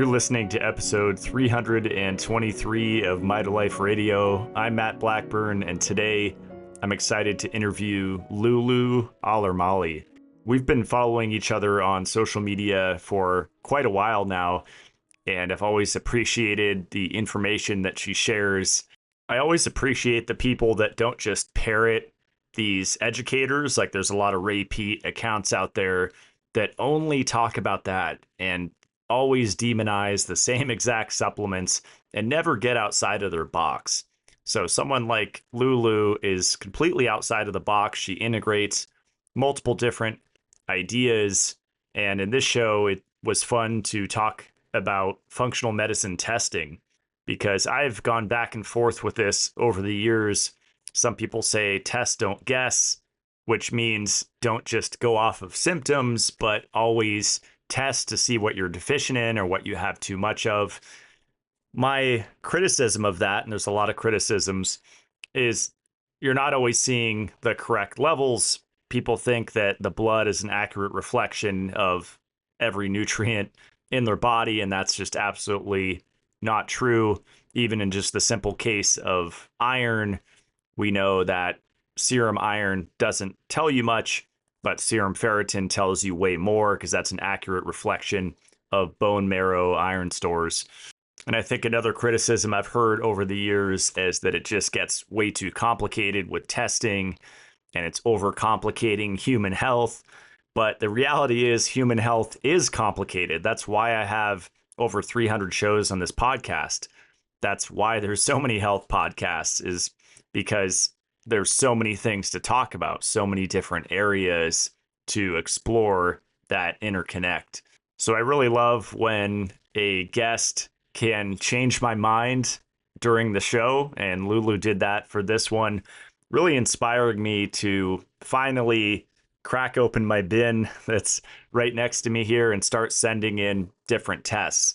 You're listening to episode 323 of My to Life Radio. I'm Matt Blackburn, and today I'm excited to interview Lulu Alarmeli. We've been following each other on social media for quite a while now, and I've always appreciated the information that she shares. I always appreciate the people that don't just parrot these educators. Like, there's a lot of Ray Pete accounts out there that only talk about that and always demonize the same exact supplements and never get outside of their box. So someone like Lulu is completely outside of the box. She integrates multiple different ideas. And in this show, it was fun to talk about functional medicine testing because I've gone back and forth with this over the years. Some people say test, don't guess, which means don't just go off of symptoms, but always test to see what you're deficient in or what you have too much of. My criticism of that, and there's a lot of criticisms, is you're not always seeing the correct levels. People think that the blood is an accurate reflection of every nutrient in their body, and that's just absolutely not true. Even in just the simple case of iron, we know that serum iron doesn't tell you much, but serum ferritin tells you way more because that's an accurate reflection of bone marrow iron stores. And I think another criticism I've heard over the years is that it just gets way too complicated with testing and it's overcomplicating human health. But the reality is human health is complicated. That's why I have over 300 shows on this podcast. That's why there's so many health podcasts, is because there's so many things to talk about, so many different areas to explore that interconnect. So I really love when a guest can change my mind during the show, and Lulu did that for this one, really inspiring me to finally crack open my bin that's right next to me here and start sending in different tests.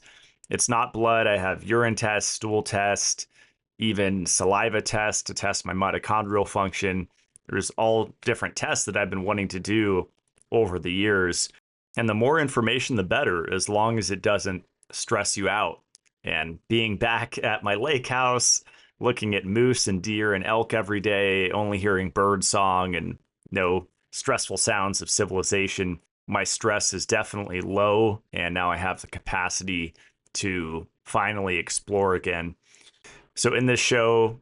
It's not blood. I have urine test, stool test, even saliva test to test my mitochondrial function. There's all different tests that I've been wanting to do over the years. And the more information, the better, as long as it doesn't stress you out. And being back at my lake house, looking at moose and deer and elk every day, only hearing bird song and no stressful sounds of civilization, my stress is definitely low. And now I have the capacity to finally explore again. So in this show,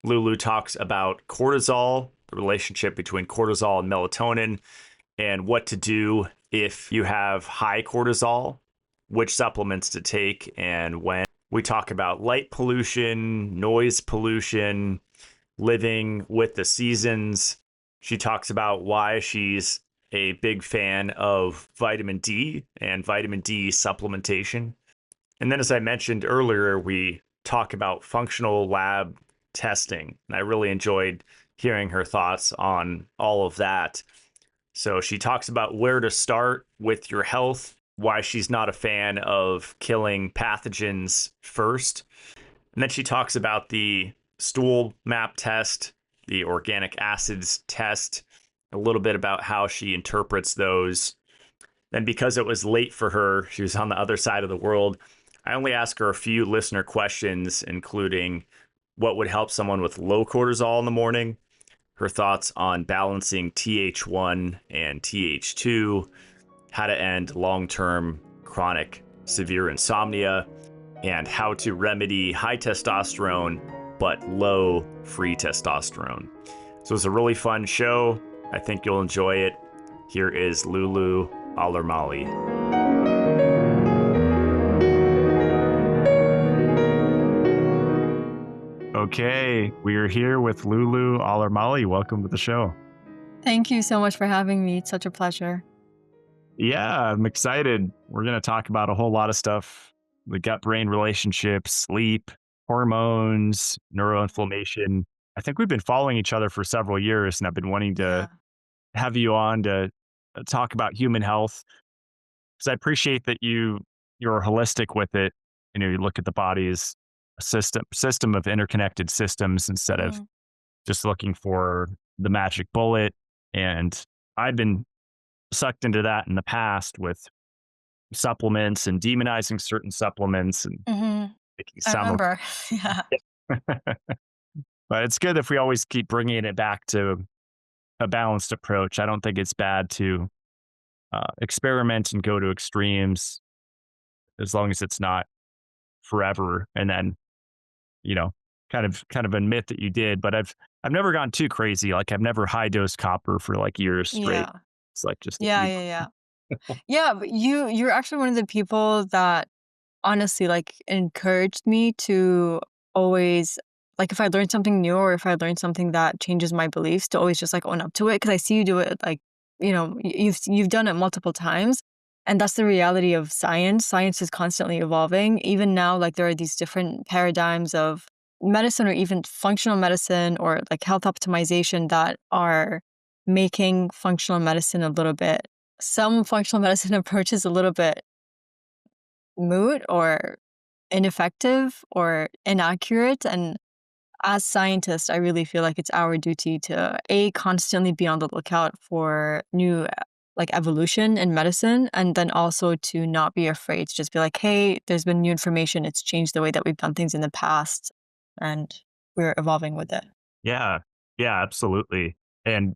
Lulu talks about cortisol, the relationship between cortisol and melatonin, and what to do if you have high cortisol, which supplements to take, and when. We talk about light pollution, noise pollution, living with the seasons. She talks about why she's a big fan of vitamin D and vitamin D supplementation. And then, as I mentioned earlier, we talk about functional lab testing. And I really enjoyed hearing her thoughts on all of that. So she talks about where to start with your health, why she's not a fan of killing pathogens first. And then she talks about the stool map test, the organic acids test, a little bit about how she interprets those. Then, because it was late for her, she was on the other side of the world, I only ask her a few listener questions, including what would help someone with low cortisol in the morning, her thoughts on balancing TH1 and TH2, how to end long-term chronic severe insomnia, and how to remedy high testosterone but low free testosterone. So it's a really fun show. I think you'll enjoy it. Here is Lulu Alarmeli. Okay, we are here with Lulu Alarmeli. Welcome to the show. Thank you so much for having me. It's such a pleasure. Yeah, I'm excited. We're going to talk about a whole lot of stuff: the gut-brain relationship, sleep, hormones, neuroinflammation. I think we've been following each other for several years, and I've been wanting to have you on to talk about human health, because I appreciate that you're holistic with it. You know, you look at the body as a system of interconnected systems instead of just looking for the magic bullet. And I've been sucked into that in the past with supplements and demonizing certain supplements and Hmm. making it I sound remember. Yeah. like but it's good if we always keep bringing it back to a balanced approach. I don't think it's bad to experiment and go to extremes as long as it's not forever. And then, you know, kind of admit that you did. But I've never gone too crazy. Like I've never high dose copper for like years straight. Yeah. It's like just a Yeah. few. Yeah. Yeah. Yeah. But you're actually one of the people that honestly like encouraged me to always like if I learned something new or if I learned something that changes my beliefs to always just like own up to it because I see you do it like you've done it multiple times and that's the reality of science. Science is constantly evolving. Even now like there are these different paradigms of medicine or even functional medicine or like health optimization that are making functional medicine a little bit some functional medicine approaches a little bit moot or ineffective or inaccurate. And as scientists, I really feel like it's our duty to constantly be on the lookout for new like evolution in medicine, and then also to not be afraid to just be like, hey, there's been new information. It's changed the way that we've done things in the past, and we're evolving with it. Yeah. Yeah, absolutely. And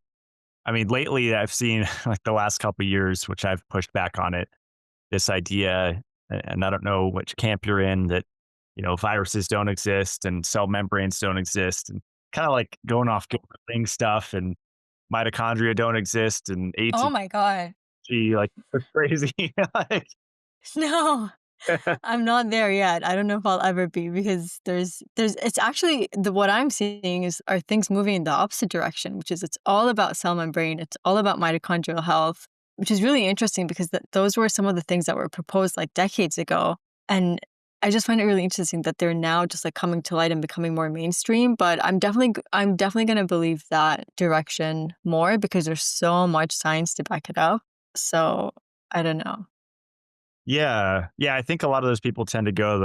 I mean, lately I've seen like the last couple of years, which I've pushed back on it, this idea, and I don't know which camp you're in, that, viruses don't exist and cell membranes don't exist and kind of like going off Gilbert stuff and mitochondria don't exist and Oh my God. ATG, like it's crazy. Like, No. I'm not there yet. I don't know if I'll ever be because there's it's actually what I'm seeing is are things moving in the opposite direction, which is it's all about cell membrane, it's all about mitochondrial health, which is really interesting because those were some of the things that were proposed like decades ago. And I just find it really interesting that they're now just like coming to light and becoming more mainstream. But I'm definitely going to believe that direction more because there's so much science to back it up. So I don't know. yeah, yeah. I think a lot of those people tend to go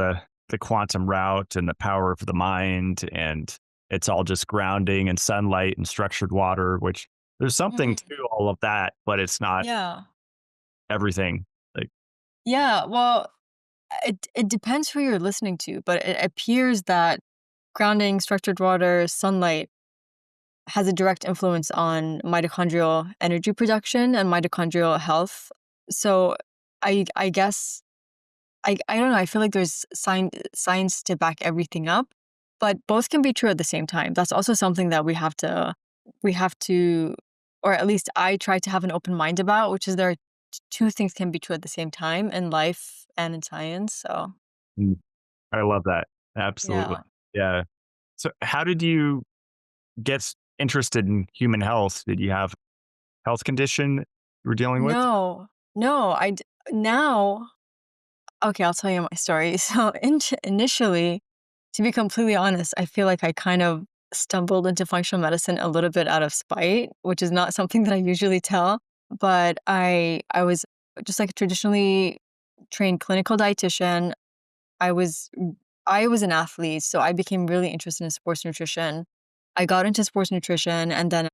the quantum route and the power of the mind, and it's all just grounding and sunlight and structured water, which there's something Mhm. to all of that, but it's not Yeah. everything. Like, Yeah, well, it depends who you're listening to, but it appears that grounding, structured water, sunlight has a direct influence on mitochondrial energy production and mitochondrial health. So I guess I don't know, I feel like there's science to back everything up, but both can be true at the same time. That's also something that we have to or at least I try to have an open mind about, which is there are two things can be true at the same time in life and in science. So mm, I love that. Absolutely. yeah. Yeah. So, how did you get interested in human health? Did you have health condition you were dealing with? No. No, now okay, I'll tell you my story. So initially, to be completely honest, I feel like I kind of stumbled into functional medicine a little bit out of spite, which is not something that I usually tell. But I was just like a traditionally trained clinical dietitian. I was I was an athlete, so I became really interested in sports nutrition. I got into sports nutrition and then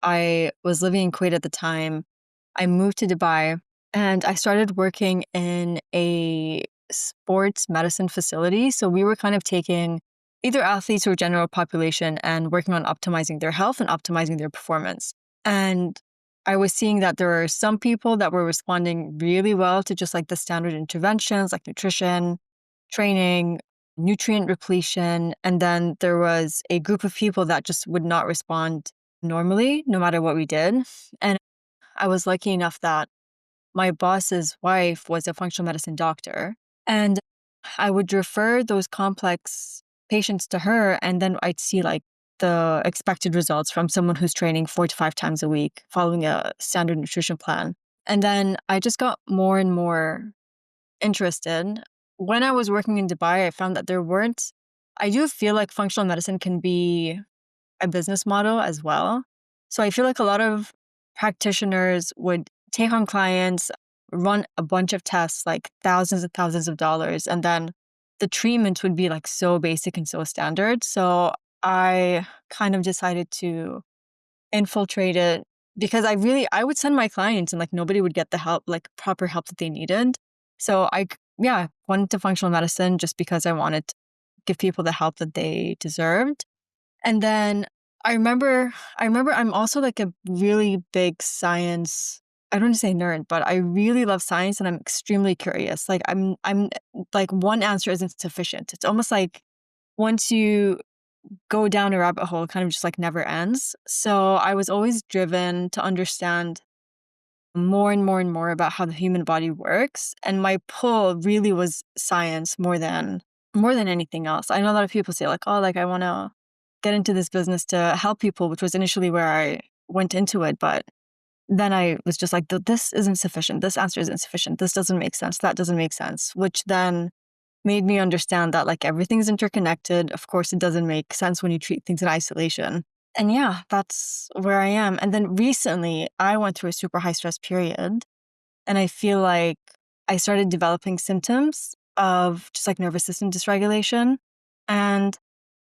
I was living in Kuwait at the time. I moved to Dubai and I started working in a sports medicine facility. So we were kind of taking either athletes or general population and working on optimizing their health and optimizing their performance. And I was seeing that there are some people that were responding really well to just like the standard interventions like nutrition, training, nutrient repletion. And then there was a group of people that just would not respond normally, no matter what we did. And I was lucky enough that my boss's wife was a functional medicine doctor. And I would refer those complex patients to her, and then I'd see like the expected results from someone who's training 4 to 5 times a week, following a standard nutrition plan. And then I just got more and more interested. When I was working in Dubai, I found that I do feel like functional medicine can be a business model as well. So I feel like a lot of practitioners would take on clients, run a bunch of tests, like thousands and thousands of dollars, and then the treatment would be like so basic and so standard. So I kind of decided to infiltrate it because I would send my clients and like nobody would get the help, like proper help that they needed. So yeah, went into functional medicine just because I wanted to give people the help that they deserved. And then I remember I'm also like a really big science, I don't want to say nerd, but I really love science and I'm extremely curious. Like I'm like one answer isn't sufficient. It's almost like once you go down a rabbit hole, it kind of just like never ends. So I was always driven to understand more and more and more about how the human body works. And my pull really was science more than anything else. I know a lot of people say like, oh, like I want to get into this business to help people, which was initially where I went into it. But then I was just like, this isn't sufficient. This answer isn't sufficient. This doesn't make sense. That doesn't make sense, which then made me understand that like everything's interconnected. Of course, it doesn't make sense when you treat things in isolation. And yeah, that's where I am. And then recently, I went through a super high stress period. And I feel like I started developing symptoms of just like nervous system dysregulation. And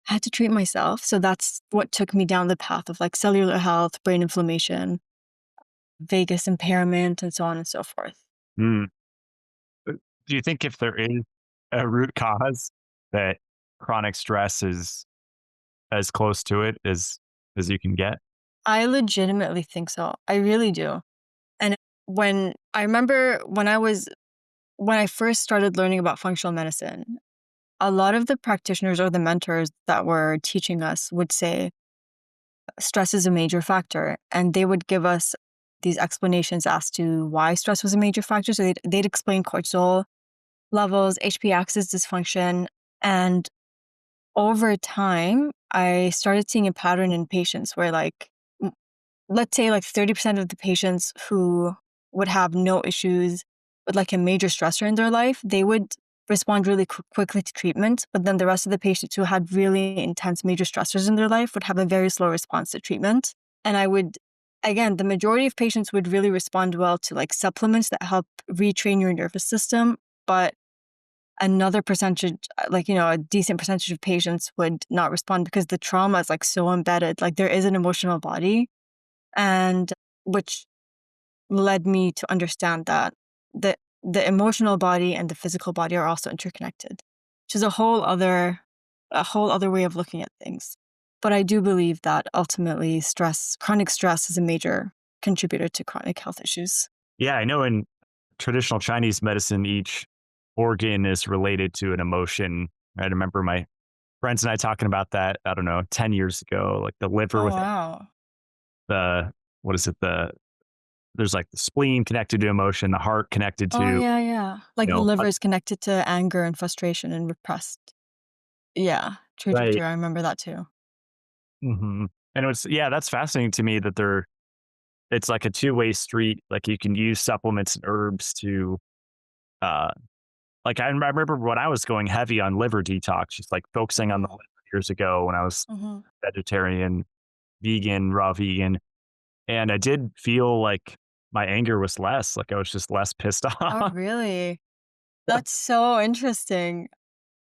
I had to treat myself. So that's what took me down the path of like cellular health, brain inflammation, vagus impairment, and so on and so forth. Mm. Do you think if there is a root cause that chronic stress is as close to it as you can get? I legitimately think so. I really do. And when I remember when I first started learning about functional medicine, a lot of the practitioners or the mentors that were teaching us would say stress is a major factor. And they would give us these explanations as to why stress was a major factor. So they'd explain cortisol levels, HPA axis dysfunction. And over time, I started seeing a pattern in patients where like let's say like 30% of the patients who would have no issues with like a major stressor in their life, they would respond really quickly to treatment. But then the rest of the patients who had really intense major stressors in their life would have a very slow response to treatment. And again, the majority of patients would really respond well to like supplements that help retrain your nervous system. But another percentage, like, a decent percentage of patients would not respond because the trauma is like so embedded. Like there is an emotional body and which led me to understand that the emotional body and the physical body are also interconnected, which is a whole other way of looking at things. But I do believe that ultimately chronic stress is a major contributor to chronic health issues. Yeah, I know in traditional Chinese medicine, each organ is related to an emotion. I remember my friends and I talking about that, I don't know, 10 years ago, like the liver Oh with wow. the, what is it? There's like the spleen connected to emotion, the heart connected to, Oh yeah, yeah. Like the uh, liver is connected to anger and frustration and repressed. Yeah, true, true, right. true. I remember that too. And it was, yeah, that's fascinating to me that it's like a two-way street. Like you can use supplements and herbs to, uh, like I remember when I was going heavy on liver detox, just like focusing on the Mm-hmm. liver years ago when I was Mm-hmm. vegetarian, vegan, raw vegan. And I did feel like my anger was less, like I was just less pissed Oh off. really? That's so interesting.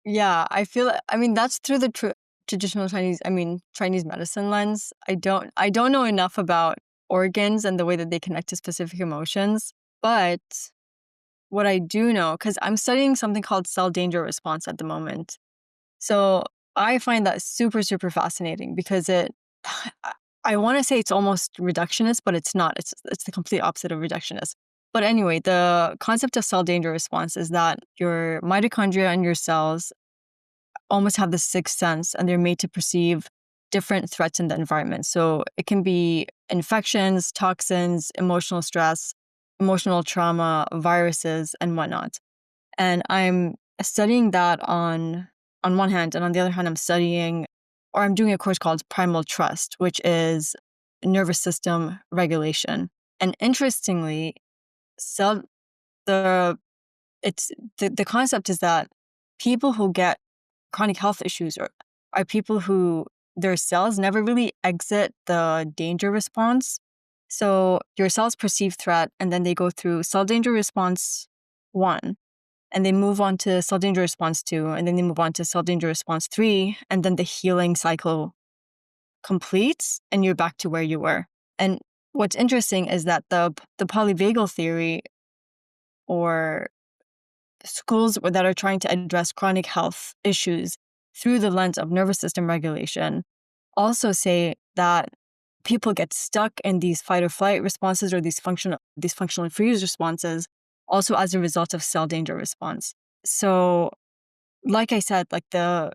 Yeah, I mean, that's through the traditional Chinese medicine lens. I don't know enough about organs and the way that they connect to specific emotions, but what I do know, because I'm studying something called cell danger response at the moment. So I find that super, super fascinating because I want to say it's almost reductionist, but it's not. It's the complete opposite of reductionist. But anyway, the concept of cell danger response is that your mitochondria and your cells almost have the sixth sense and they're made to perceive different threats in the environment. So it can be infections, toxins, emotional stress, emotional trauma, viruses, and whatnot. And I'm studying that on one hand, and on the other hand, I'm doing a course called Primal Trust, which is nervous system regulation. And interestingly, cell the it's the concept is that people who get chronic health issues are people who their cells never really exit the danger response. So your cells perceive threat and then they go through cell danger response 1 and they move on to cell danger response 2 and then they move on to cell danger response 3 and then the healing cycle completes and you're back to where you were. And what's interesting is that the polyvagal theory or schools that are trying to address chronic health issues through the lens of nervous system regulation also say that people get stuck in these fight or flight responses or these functional freeze responses also as a result of cell danger response. So, like I said, like the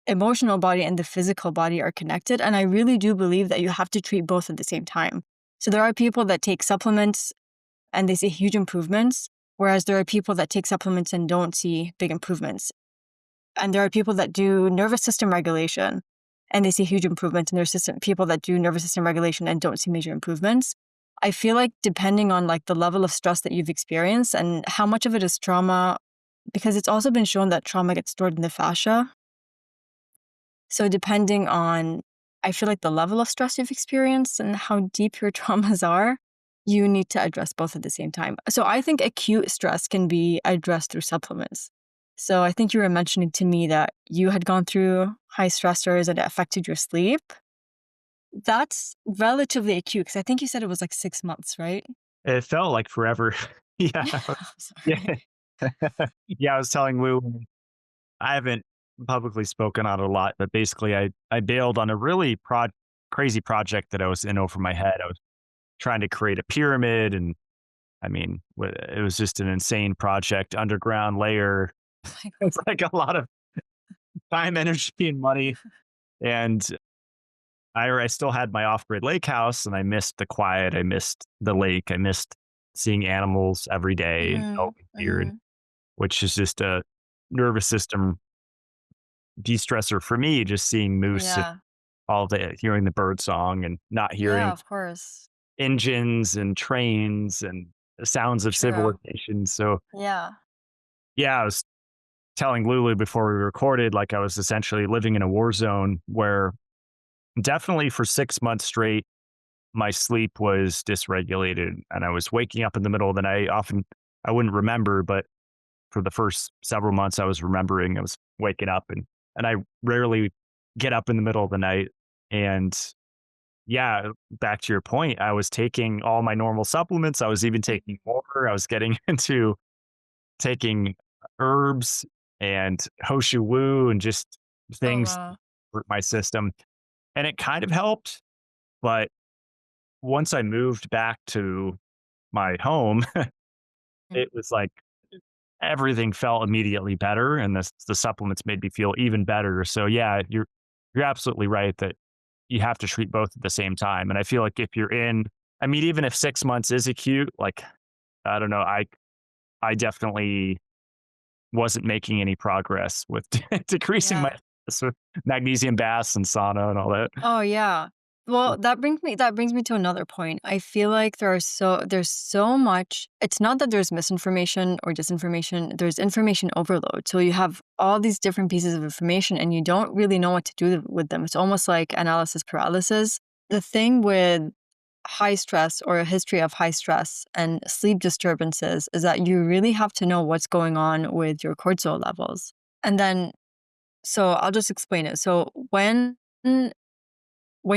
emotional body and the physical body are connected. And I really do believe that you have to treat both at the same time. So there are people that take supplements and they see huge improvements, whereas there are people that take supplements and don't see big improvements. And there are people that do nervous system regulation and they see huge improvements, and there's people that do nervous system regulation and don't see major improvements. I feel like depending on like the level of stress that you've experienced and how much of it is trauma, because it's also been shown that trauma gets stored in the fascia. So depending on, I feel like the level of stress you've experienced and how deep your traumas are, you need to address both at the same time. So I think acute stress can be addressed through supplements. So I think you were mentioning to me that you had gone through high stressors and it affected your sleep. That's relatively acute because I think you said it was like 6 months, right? It felt like forever. Yeah. I'm Yeah. sorry. Yeah, I was telling Lou, I haven't publicly spoken on it a lot, but basically I bailed on a really crazy project that I was in over my head. I was trying to create a pyramid, and I mean, it was just an insane project, underground layer. Oh my It's God. like a lot of time, energy, and money. And I still had my off-grid lake house, and I missed the quiet. I missed the lake. I missed seeing animals every day and Mm-hmm. no beard, Mm-hmm. which is just a nervous system de-stressor for me. Just seeing moose and Yeah. all the hearing the bird song and not Yeah, hearing of course. engines and trains and the sounds of True. civilization. So Yeah. yeah, I was telling Lulu before we recorded, like I was essentially living in a war zone where definitely for 6 months straight, my sleep was dysregulated and I was waking up in the middle of the night. Often I wouldn't remember, but for the first several months I was remembering I was waking up, and I rarely get up in the middle of the night. And yeah, back to your point, I was taking all my normal supplements. I was even taking more. I was getting into taking herbs and Hoshu Wu and just Oh, things wow. for my system. And it kind of helped. But once I moved back to my home, Mm. it was like everything felt immediately better, and the supplements made me feel even better. So yeah, you're absolutely right that you have to treat both at the same time. And I feel like if you're in, I mean, even if 6 months is acute, like I don't know, I definitely wasn't making any progress with decreasing my Yeah. stress with magnesium baths and sauna and all that. Oh, yeah. Well, that brings me to another point. I feel like there's so much. It's not that there's misinformation or disinformation, there's information overload. So you have all these different pieces of information and you don't really know what to do with them. It's almost like analysis paralysis. The thing with high stress or a history of high stress and sleep disturbances is that you really have to know what's going on with your cortisol levels. And then so I'll just explain it. So when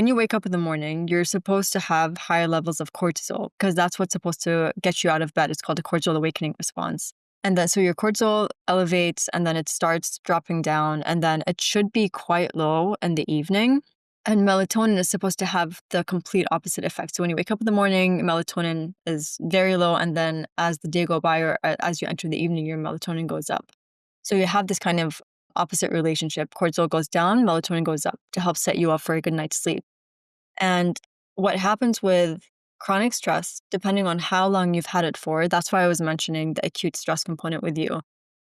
you wake up in the morning, you're supposed to have higher levels of cortisol because that's what's supposed to get you out of bed. It's called a cortisol awakening response. And then so your cortisol elevates and then it starts dropping down and then it should be quite low in the evening. And melatonin is supposed to have the complete opposite effect. So when you wake up in the morning, melatonin is very low. And then as the day go by or as you enter the evening, your melatonin goes up. So you have this kind of opposite relationship. Cortisol goes down, melatonin goes up to help set you up for a good night's sleep. And what happens with chronic stress, depending on how long you've had it for, that's why I was mentioning the acute stress component with you,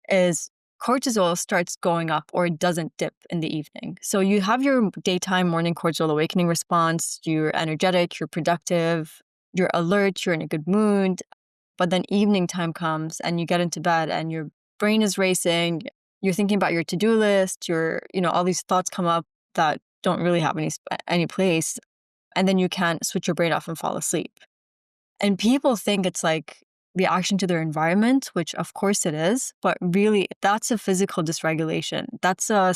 is cortisol starts going up or it doesn't dip in the evening. So you have your daytime morning cortisol awakening response, you're energetic, you're productive, you're alert, you're in a good mood. But then evening time comes and you get into bed and your brain is racing, you're thinking about your to-do list, all these thoughts come up that don't really have any place, and then you can't switch your brain off and fall asleep. And people think it's like reaction to their environment, which of course it is, but really that's a physical dysregulation. That's a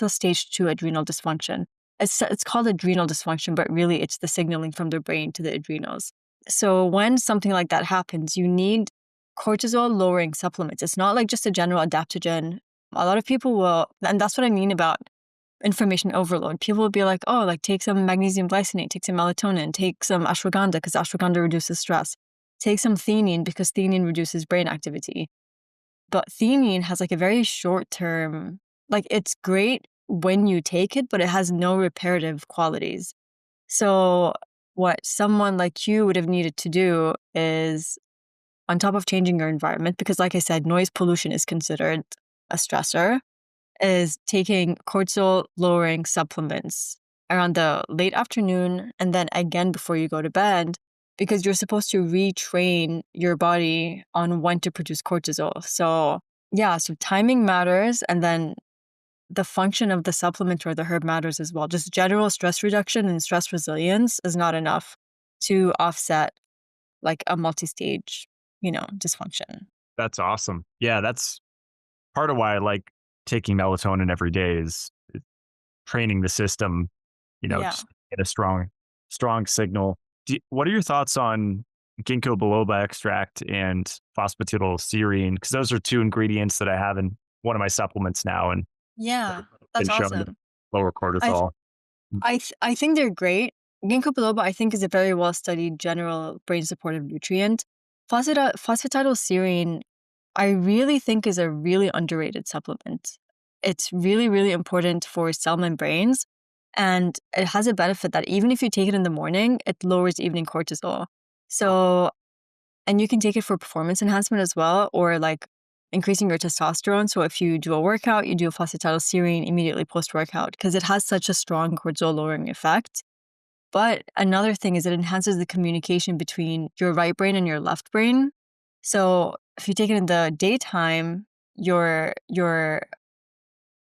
stage 2 adrenal dysfunction. It's called adrenal dysfunction, but really it's the signaling from the brain to the adrenals. So when something like that happens, you need cortisol lowering supplements. It's not like just a general adaptogen. A lot of people will, and that's what I mean about information overload. People will be like, oh, like take some magnesium glycinate, take some melatonin, take some ashwagandha because ashwagandha reduces stress, take some theanine because theanine reduces brain activity. But theanine has like a very short term, like it's great when you take it, but it has no reparative qualities. So what someone like you would have needed to do is, on top of changing your environment, because like I said, noise pollution is considered a stressor, is taking cortisol lowering supplements around the late afternoon and then again before you go to bed, because you're supposed to retrain your body on when to produce cortisol. So yeah, so timing matters, and then the function of the supplement or the herb matters as well. Just general stress reduction and stress resilience is not enough to offset like a multi-stage, dysfunction. That's awesome. Yeah, that's part of why I like taking melatonin every day is training the system, Yeah. just get a strong signal. What are your thoughts on ginkgo biloba extract and phosphatidylserine? Because those are two ingredients that I have in one of my supplements now, and Yeah, they've been that's shown to awesome. lower I th- cortisol. I think they're great. Ginkgo biloba, I think, is a very well studied general brain supportive nutrient. Phosphatidylserine, I really think, is a really underrated supplement. It's really, really important for cell membranes, and it has a benefit that even if you take it in the morning, it lowers evening cortisol. So, and you can take it for performance enhancement as well, or like increasing your testosterone. So if you do a workout, you do a phosphatidylserine immediately post workout because it has such a strong cortisol lowering effect. But another thing is it enhances the communication between your right brain and your left brain. So if you take it in the daytime, your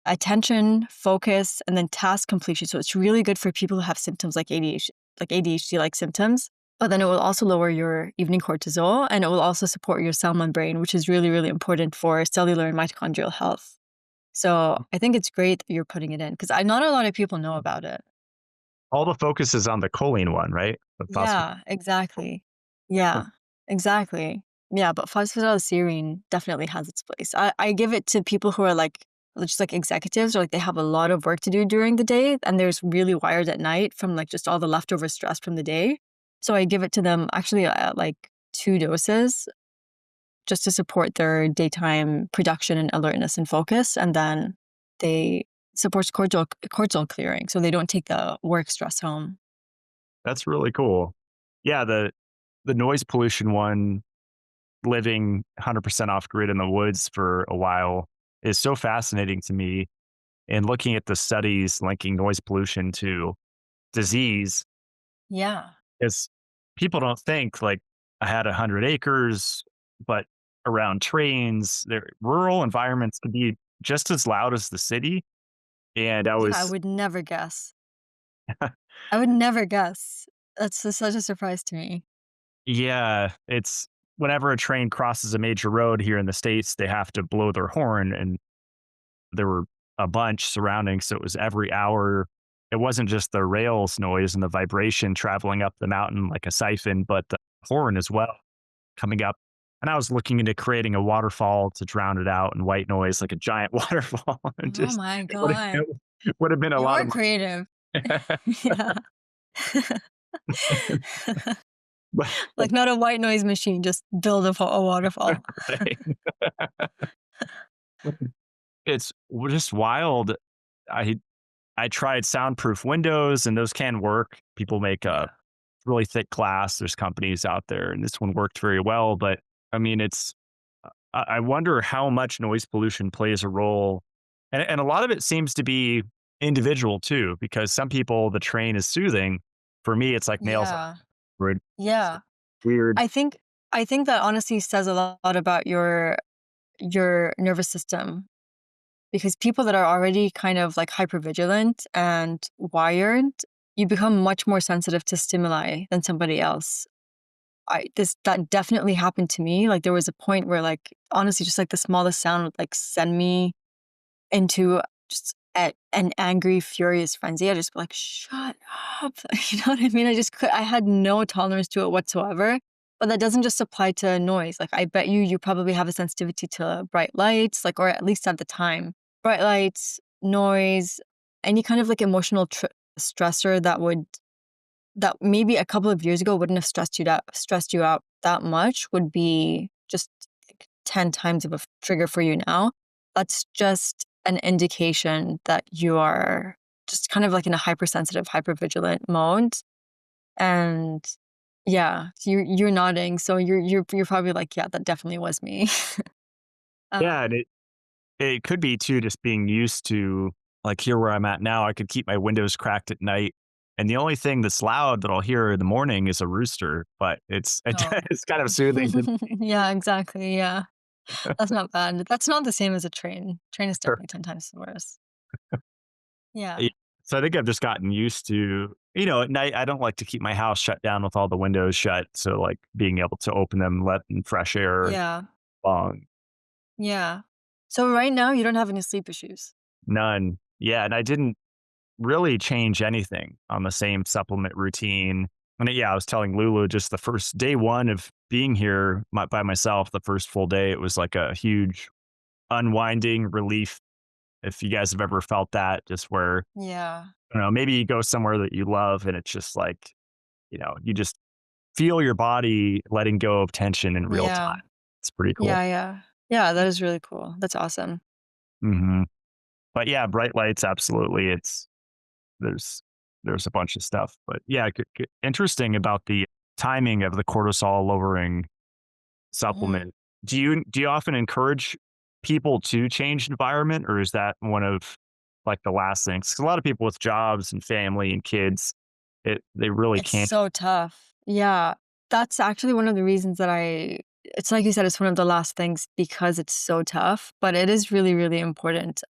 attention, focus, and then task completion. So it's really good for people who have symptoms like ADHD-like symptoms. But then it will also lower your evening cortisol, and it will also support your cell membrane, which is really, really important for cellular and mitochondrial health. So I think it's great that you're putting it in because not a lot of people know about it. All the focus is on the choline one, right? The phosphate. Yeah, exactly. Yeah, exactly. Yeah, but phosphatidylserine definitely has its place. I give it to people who are like just like executives or like they have a lot of work to do during the day and there's really wired at night from like just all the leftover stress from the day. So I give it to them actually at like 2 doses just to support their daytime production and alertness and focus. And then they supports cortisol clearing so they don't take the work stress home. That's really cool. Yeah, the noise pollution one, living 100% off grid in the woods for a while is so fascinating to me. And looking at the studies linking noise pollution to disease Yeah. is people don't think like I had 100 acres, but around trains, their rural environments can be just as loud as the city. And I Yeah, I was, would never guess. I would never guess. Such a surprise to me. yeah, it's whenever a train crosses a major road here in the States, they have to blow their horn. And there were a bunch surrounding. So it was every hour. It wasn't just the rails noise and the vibration traveling up the mountain like a siphon, but the horn as well coming up. And I was looking into creating a waterfall to drown it out and white noise like a giant waterfall. And Oh just my it god. would have been a lot You're of creative. money. Yeah. But Like, not a white noise machine, just build a waterfall. it's just wild. I I tried soundproof windows and those can work. People make Yeah. a really thick glass. There's companies out there and this one worked very well. But I mean, I wonder how much noise pollution plays a role. And a lot of it seems to be individual too, because some people, the train is soothing. For me, it's like nails on Yeah. wood. Yeah. Weird. I think I think that honestly says a lot about your nervous system because people that are already kind of like hypervigilant and wired, you become much more sensitive to stimuli than somebody else. That definitely happened to me. Like there was a point where like honestly just like the smallest sound would like send me into just an angry, furious frenzy. I just be like, shut up. You know what I mean? I had no tolerance to it whatsoever. But that doesn't just apply to noise. Like, I bet you probably have a sensitivity to bright lights, like, or at least at the time. Bright lights, noise, any kind of like emotional stressor that maybe a couple of years ago wouldn't have stressed you out that much would be just like 10 times of a trigger for you now. That's just an indication that you are just kind of like in a hypersensitive, hypervigilant mode. And yeah, so you're nodding, so you're probably like, "Yeah, that definitely was me." Yeah, and Um, it could be too just being used to, like, here where I'm at now, I could keep my windows cracked at night, and the only thing that's loud that I'll hear in the morning is a rooster, but oh. it's kind of soothing to Yeah, exactly, yeah. That's not bad. That's not the same as a train. Train is definitely 10 times worse. Yeah. Yeah. So I think I've just gotten used to, at night, I don't like to keep my house shut down with all the windows shut. So like being able to open them, let in fresh air Yeah. long. Yeah. So right now, you don't have any sleep issues? None. Yeah. And I didn't really change anything on the same supplement routine. And yeah, I was telling Lulu just the first day one of being here by myself, the first full day, it was like a huge unwinding relief. If you guys have ever felt that, just where, Yeah. I don't know, maybe you go somewhere that you love and it's just like, you just feel your body letting go of tension in real Yeah. time. It's pretty cool. Yeah, yeah. Yeah, that is really cool. That's awesome. hmm But yeah, bright lights, absolutely. There's there's a bunch of stuff, but yeah, interesting about the timing of the cortisol lowering Mhm. supplement. Do you often encourage people to change environment, or is that one of like the last things? 'Cause a lot of people with jobs and family and kids, they really It's can't. so tough. Yeah. That's actually one of the reasons that it's like you said, it's one of the last things because it's so tough, but it is really, really important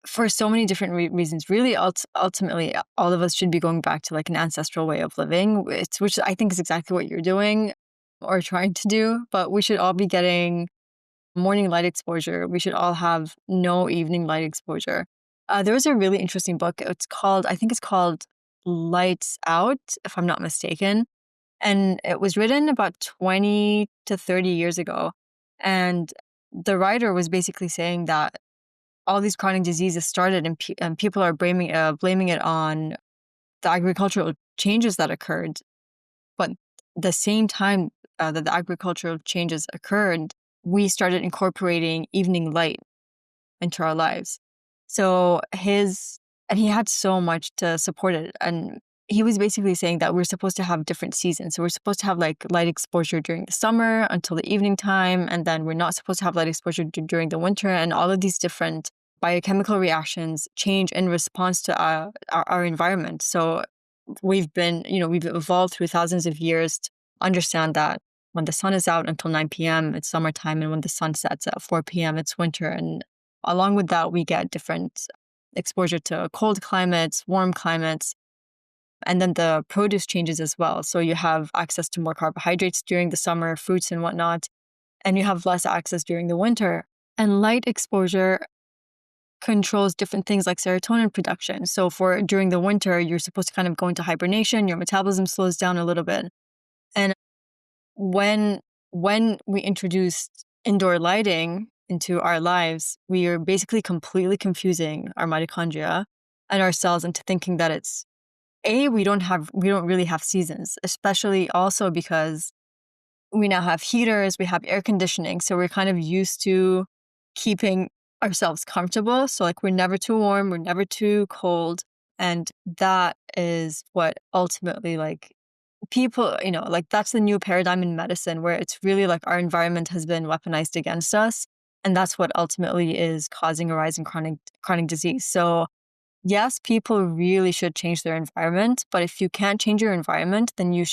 for so many different reasons. Really, ultimately, all of us should be going back to like an ancestral way of living, which I think is exactly what you're doing or trying to do. But we should all be getting morning light exposure. We should all have no evening light exposure. There was a really interesting book. I think it's called Lights Out, if I'm not mistaken. And it was written about 20 to 30 years ago. And the writer was basically saying that all these chronic diseases started and people are blaming it on the agricultural changes that occurred. But the same time that the agricultural changes occurred, we started incorporating evening light into our lives. So and he had so much to support it. And he was basically saying that we're supposed to have different seasons. So we're supposed to have like light exposure during the summer until the evening time. And then we're not supposed to have light exposure during the winter. And all of these different biochemical reactions change in response to our environment. So we've evolved through thousands of years to understand that when the sun is out until 9 p.m., it's summertime. And when the sun sets at 4 p.m., it's winter. And along with that, we get different exposure to cold climates, warm climates, and then the produce changes as well. So you have access to more carbohydrates during the summer, fruits and whatnot, and you have less access during the winter. And light exposure controls different things like serotonin production. So for during the winter, you're supposed to kind of go into hibernation, your metabolism slows down a little bit. And when we introduced indoor lighting into our lives, we are basically completely confusing our mitochondria and our cells into thinking that we don't really have seasons, especially also because we now have heaters, we have air conditioning, so we're kind of used to keeping ourselves comfortable. So like we're never too warm, we're never too cold, and that is what ultimately like people, like that's the new paradigm in medicine where it's really like our environment has been weaponized against us. And that's what ultimately is causing a rise in chronic disease. So yes, people really should change their environment, but if you can't change your environment, then you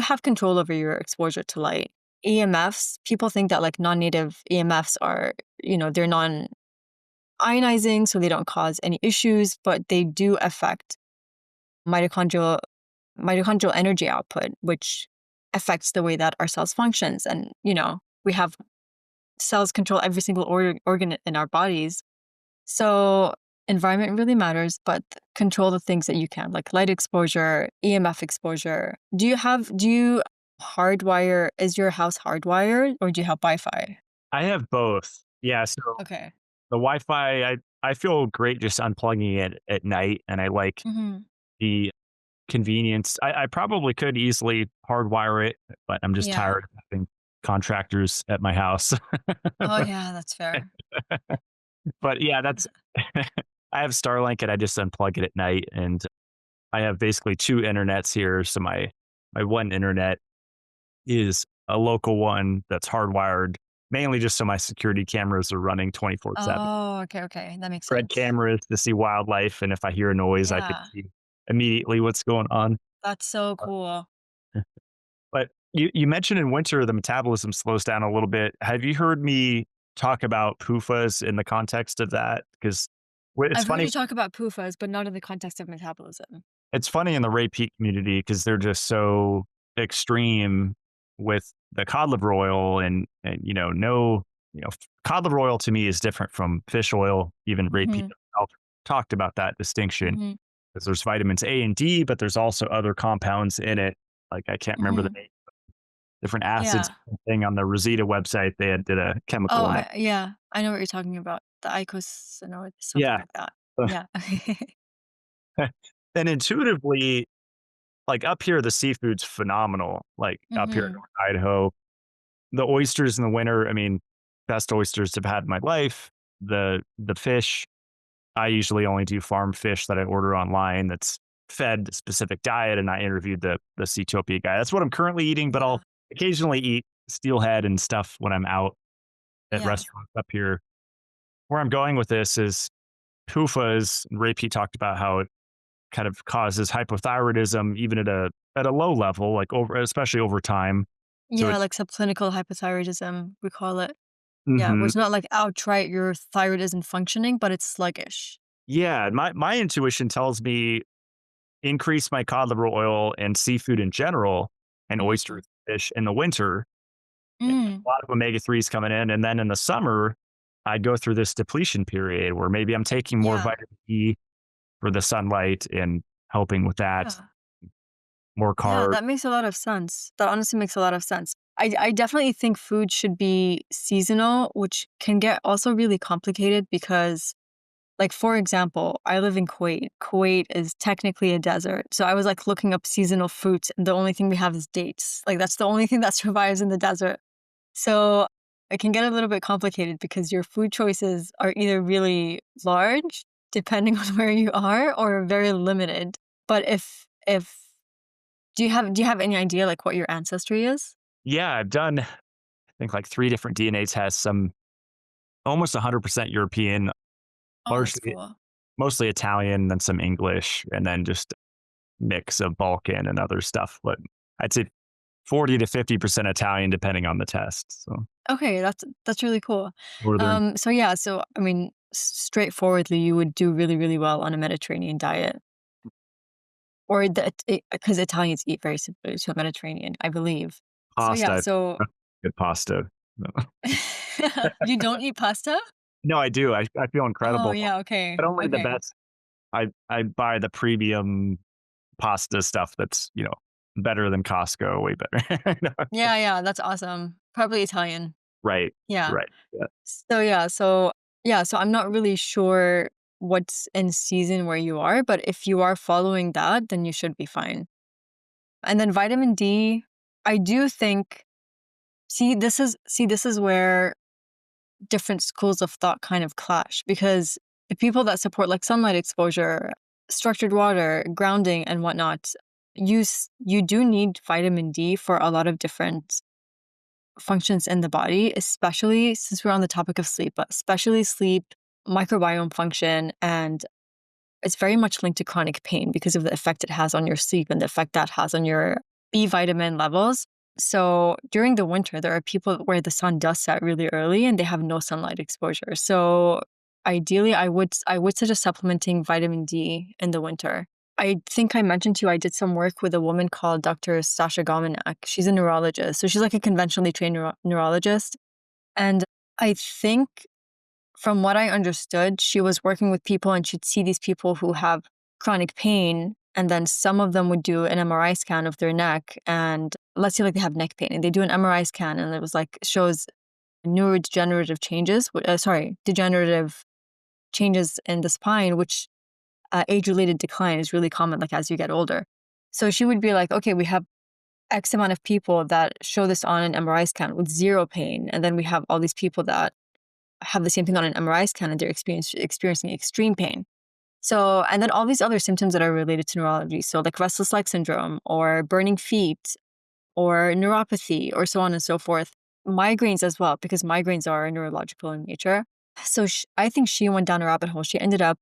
have control over your exposure to light. EMFs, people think that like non-native EMFs are, they're non-ionizing, so they don't cause any issues, but they do affect mitochondrial mitochondrial energy output, which affects the way that our cells functions. And, we have cells control every single organ in our bodies. So environment really matters, but control the things that you can, like light exposure, EMF exposure. Do you is your house hardwired or do you have Wi-Fi? I have both. Yeah, so Okay. the Wi-Fi, I feel great just unplugging it at night, and I like Mhm. the convenience. I probably could easily hardwire it, but I'm just Yeah. tired of having contractors at my house. Oh, But yeah, that's fair. but yeah, that's I have Starlink and I just unplug it at night, and I have basically 2 internets here. So my one internet is a local one that's hardwired, mainly just so my security cameras are running 24/7. Oh, okay, okay. That makes Red sense. cameras to see wildlife, and if I hear a noise, I could Yeah, see immediately what's going on. that's so cool. But you mentioned in winter, the metabolism slows down a little bit. Have you heard me talk about PUFAs in the context of that? Because it's I've heard funny you talk about PUFAs, but not in the context of metabolism. it's funny in the rape peak community because they're just so extreme with the cod liver oil and no, cod liver oil to me is different from fish oil. Even rape peak Mhm, itself talked about that distinction mhm, because there's vitamins A and D, but there's also other compounds in it. Like I can't remember the mhm. name, different acids Yeah. thing on the Rosita website. They did a Oh, chemical analysis. yeah, I know what you're talking about. The icosanoid, something Yeah. like that. Yeah. And intuitively, like up here, the seafood's phenomenal. Like up here in Mhm. North Idaho, the oysters in the winter, I mean, best oysters I've had in my life. The fish, I usually only do farm fish that I order online that's fed a specific diet, and I interviewed the Seatopia guy. That's what I'm currently eating, but I'll Yeah, occasionally eat steelhead and stuff when I'm out at yeah. restaurants up here. Where I'm going with this is PUFAs. Ray P talked about how it kind of causes hypothyroidism even at a low level, like over especially over time. So Yeah, it like subclinical hypothyroidism, we call it. Yeah, where mhm. it's not like outright your thyroid isn't functioning, but it's sluggish. Yeah, my intuition tells me increase my cod liver oil and seafood in general and Mhm. oysters, fish in the winter, and Mm, a lot of omega-3s coming in, and then in the summer, I go through this depletion period where maybe I'm taking more yeah, vitamin E for the sunlight and helping with that, yeah. more Yeah, carbs. that makes a lot of sense. That honestly makes a lot of sense. I definitely think food should be seasonal, which can get also really complicated because, like, for example, I live in Kuwait. Kuwait is technically a desert. So I was like looking up seasonal fruits, and the only thing we have is dates. Like, that's the only thing that survives in the desert. So it can get a little bit complicated because your food choices are either really large, depending on where you are, or very limited. But if do you have any idea, like, what your ancestry is? Yeah, I've done, I think, like 3 different DNA tests. I'm almost 100% European, Oh, that's largely cool. mostly Italian, then some English, and then just mix of Balkan and other stuff, but I'd say 40 to 50% Italian depending on the test, so Okay, that's really cool. northern So yeah, so I mean, straightforwardly, you would do really, really well on a Mediterranean diet, or because Italians eat very similar to a Mediterranean, I believe. So yeah, pasta. so Good pasta. No. you don't eat pasta? No, I do, I feel Oh incredible, yeah, okay, but only the okay. best. I buy the premium pasta stuff that's, better than Costco, way better. No. Yeah, yeah, that's awesome. Probably Italian. Right, Yeah. right, yeah. So I'm not really sure what's in season where you are, but if you are following that, then you should be fine. And then vitamin D, I do think this is where different schools of thought kind of clash because the people that support like sunlight exposure, structured water, grounding and whatnot, you do need vitamin D for a lot of different functions in the body, especially since we're on the topic of sleep, but especially sleep, microbiome function, and it's very much linked to chronic pain because of the effect it has on your sleep and the effect that has on your B vitamin levels. So during the winter, there are people where the sun does set really early and they have no sunlight exposure. So ideally, I would suggest supplementing vitamin D in the winter. I think I mentioned to you I did some work with a woman called Dr. Sasha Gomenak. She's a neurologist. So she's like a conventionally trained neurologist. And I think from what I understood, she was working with people and she'd see these people who have chronic pain And then some of them would do an MRI scan of their neck. And let's say like they have neck pain and they do an MRI scan and it was like shows neurodegenerative changes, degenerative changes in the spine, which age-related decline is really common, like as you get older. So she would be like, okay, we have X amount of people that show this on an MRI scan with zero pain. And then we have all these people that have the same thing on an MRI scan and they're experiencing extreme pain. So, and then all these other symptoms that are related to neurology. So like restless leg syndrome or burning feet or neuropathy or so on and so forth. Migraines as well, because migraines are neurological in nature. So I think she went down a rabbit hole. She ended up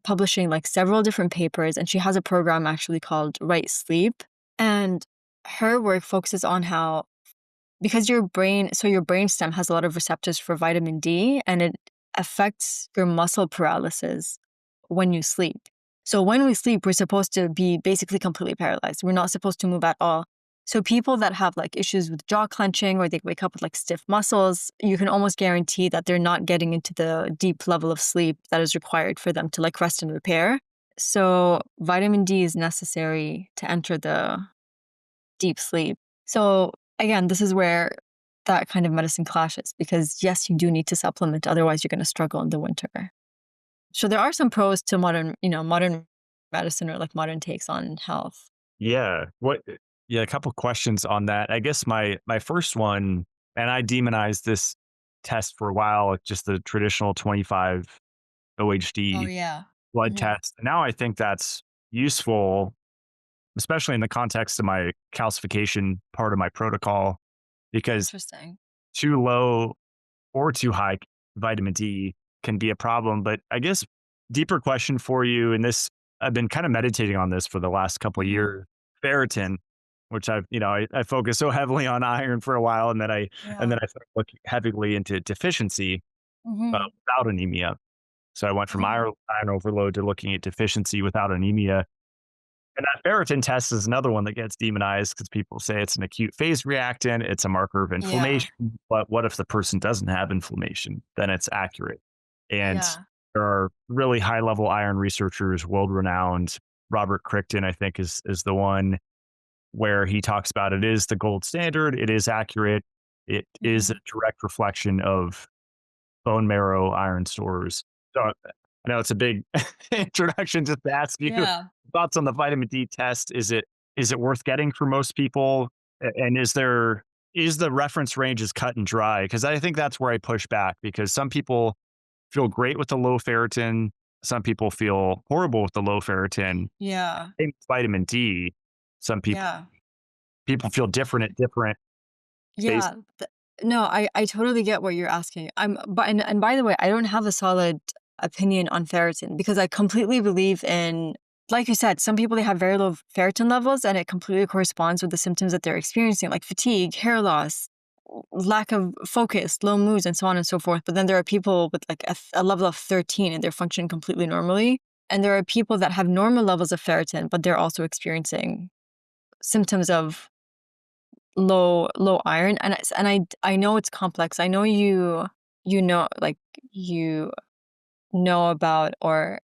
publishing like several different papers, and she has a program actually called Right Sleep. And her work focuses on how, because your brainstem has a lot of receptors for vitamin D, and it affects your muscle paralysis when you sleep. So when we sleep, we're supposed to be basically completely paralyzed. We're not supposed to move at all. So people that have like issues with jaw clenching or they wake up with like stiff muscles, you can almost guarantee that they're not getting into the deep level of sleep that is required for them to like rest and repair. So vitamin D is necessary to enter the deep sleep. So again, this is where that kind of medicine clashes because yes, you do need to supplement. Otherwise, you're going to struggle in the winter. So there are some pros to modern medicine or like modern takes on health. Yeah. Yeah, a couple questions on that. I guess my first one, and I demonized this test for a while, just the traditional 25 Oh OHD yeah. blood Mhm. test. Now I think that's useful, especially in the context of my calcification part of my protocol, because Interesting. too low or too high vitamin D can be a problem. But I guess deeper question for you, and this I've been kind of meditating on this for the last couple of Mhm. years. Ferritin, which I focused so heavily on iron for a while, and Yeah. then I started looking heavily into deficiency Mhm. without anemia. So I went from Mhm. iron overload to looking at deficiency without anemia. And that ferritin test is another one that gets demonized because people say it's an acute phase reactant, it's a marker of Yeah. inflammation. But what if the person doesn't have inflammation? Then it's accurate. And Yeah. there are really high level iron researchers, world renowned. Robert Crichton, I think, is the one where he talks about it is the gold standard, it is accurate, it is a Mhm. direct reflection of bone marrow iron stores. So I know it's a big introduction just to ask you Yeah. thoughts on the vitamin D test. Is it worth getting for most people? And is the reference range is cut and dry? Because I think that's where I push back because some people feel great with the low ferritin, some people feel horrible with the low ferritin. Yeah. Same with vitamin D. Some Yeah. people feel different at different phases. Yeah. No, I totally get what you're asking. And by the way, I don't have a solid opinion on ferritin because I completely believe in, like you said, some people they have very low ferritin levels and it completely corresponds with the symptoms that they're experiencing, like fatigue, hair loss, lack of focus, low moods, and so on and so forth. But then there are people with like a level of 13 and they're functioning completely normally. And there are people that have normal levels of ferritin, but they're also experiencing symptoms of low iron. And I know it's complex. I know you know like you know about, or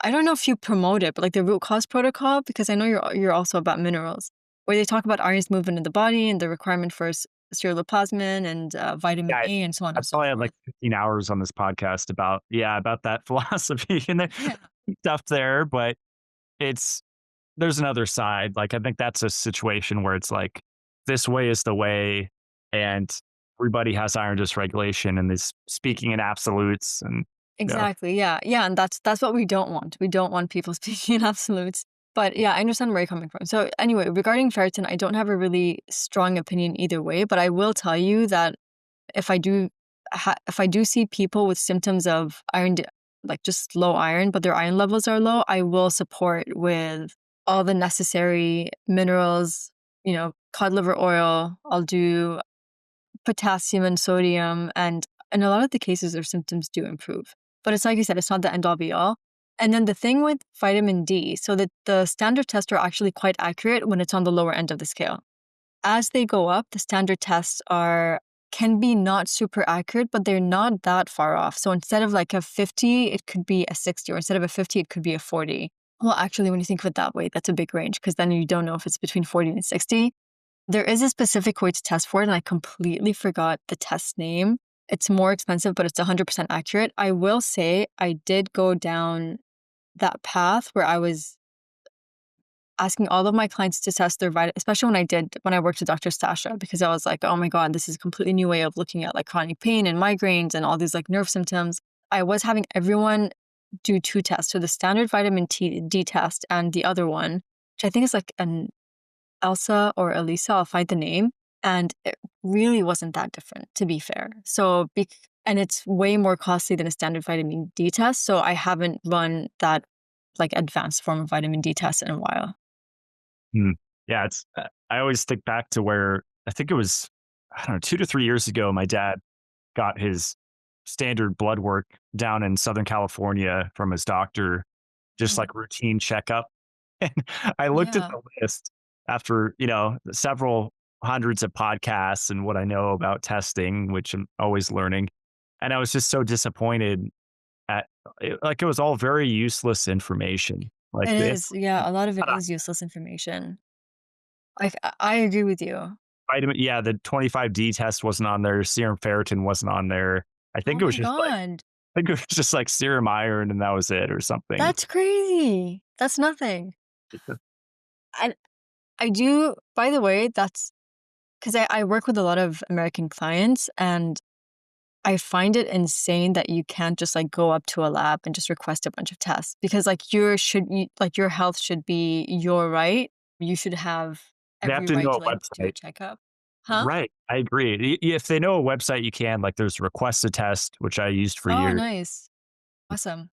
I don't know if you promote it, but like the root cause protocol, because I know you're also about minerals, where they talk about iron's movement in the body and the requirement for ceruloplasmin and vitamin Yeah, A and so on I and so probably had forth. like 15 hours on this podcast about that philosophy and there's Yeah. stuff there, but it's there's another side. Like I think that's a situation where it's like this way is the way, and everybody has iron dysregulation and is speaking in absolutes, and you know, Exactly. Yeah. Yeah. And that's what we don't want. We don't want people speaking in absolutes. But yeah, I understand where you're coming from. So anyway, regarding ferritin, I don't have a really strong opinion either way, but I will tell you that if I do if I do see people with symptoms of like just low iron, but their iron levels are low, I will support with all the necessary minerals, cod liver oil. I'll do potassium and sodium, and in a lot of the cases, their symptoms do improve. But it's like you said, it's not the end all be all. And then the thing with vitamin D, so that the standard tests are actually quite accurate when it's on the lower end of the scale. As they go up, the standard tests can be not super accurate, but they're not that far off. So instead of like a 50, it could be a 60, or instead of a 50, it could be a 40. Well, actually, when you think of it that way, that's a big range because then you don't know if it's between 40 and 60. There is a specific way to test for it, and I completely forgot the test name. It's more expensive, but it's 100% accurate. I will say I did go down that path where I was asking all of my clients to test their vitamin, especially when I worked with Dr. Stasha, because I was like, oh my God, this is a completely new way of looking at like chronic pain and migraines and all these like nerve symptoms. I was having everyone do two tests. So the standard D test and the other one, which I think is like an Elsa or Elisa, I'll find the name. And it really wasn't that different, to be fair. And it's way more costly than a standard vitamin D test. So I haven't run that like advanced form of vitamin D test in a while. Hmm. Yeah, I always think back to where I think it was, I don't know, 2 to 3 years ago, my dad got his standard blood work down in Southern California from his doctor, just Mm. like routine checkup. And I looked at Yeah, the list after, several hundreds of podcasts and what I know about testing, which I'm always learning. And I was just so disappointed at like it was all very useless information. Like it the is. Yeah, a lot of it is useless information. I agree with you. vitamin, yeah, the 25D test wasn't on there, serum ferritin wasn't on there. I Oh think it was my just like God. I think it was just like serum iron and that was it or something. That's crazy. That's nothing. And I do, by the way, that's because I work with a lot of American clients and I find it insane that you can't just like go up to a lab and just request a bunch of tests because like your health should be your right. You should have They have every to right know to a like do a website. checkup. Huh? Right, I agree. If they know a website, you can, like, there's Request a Test, which I used for Oh, years. nice. Awesome.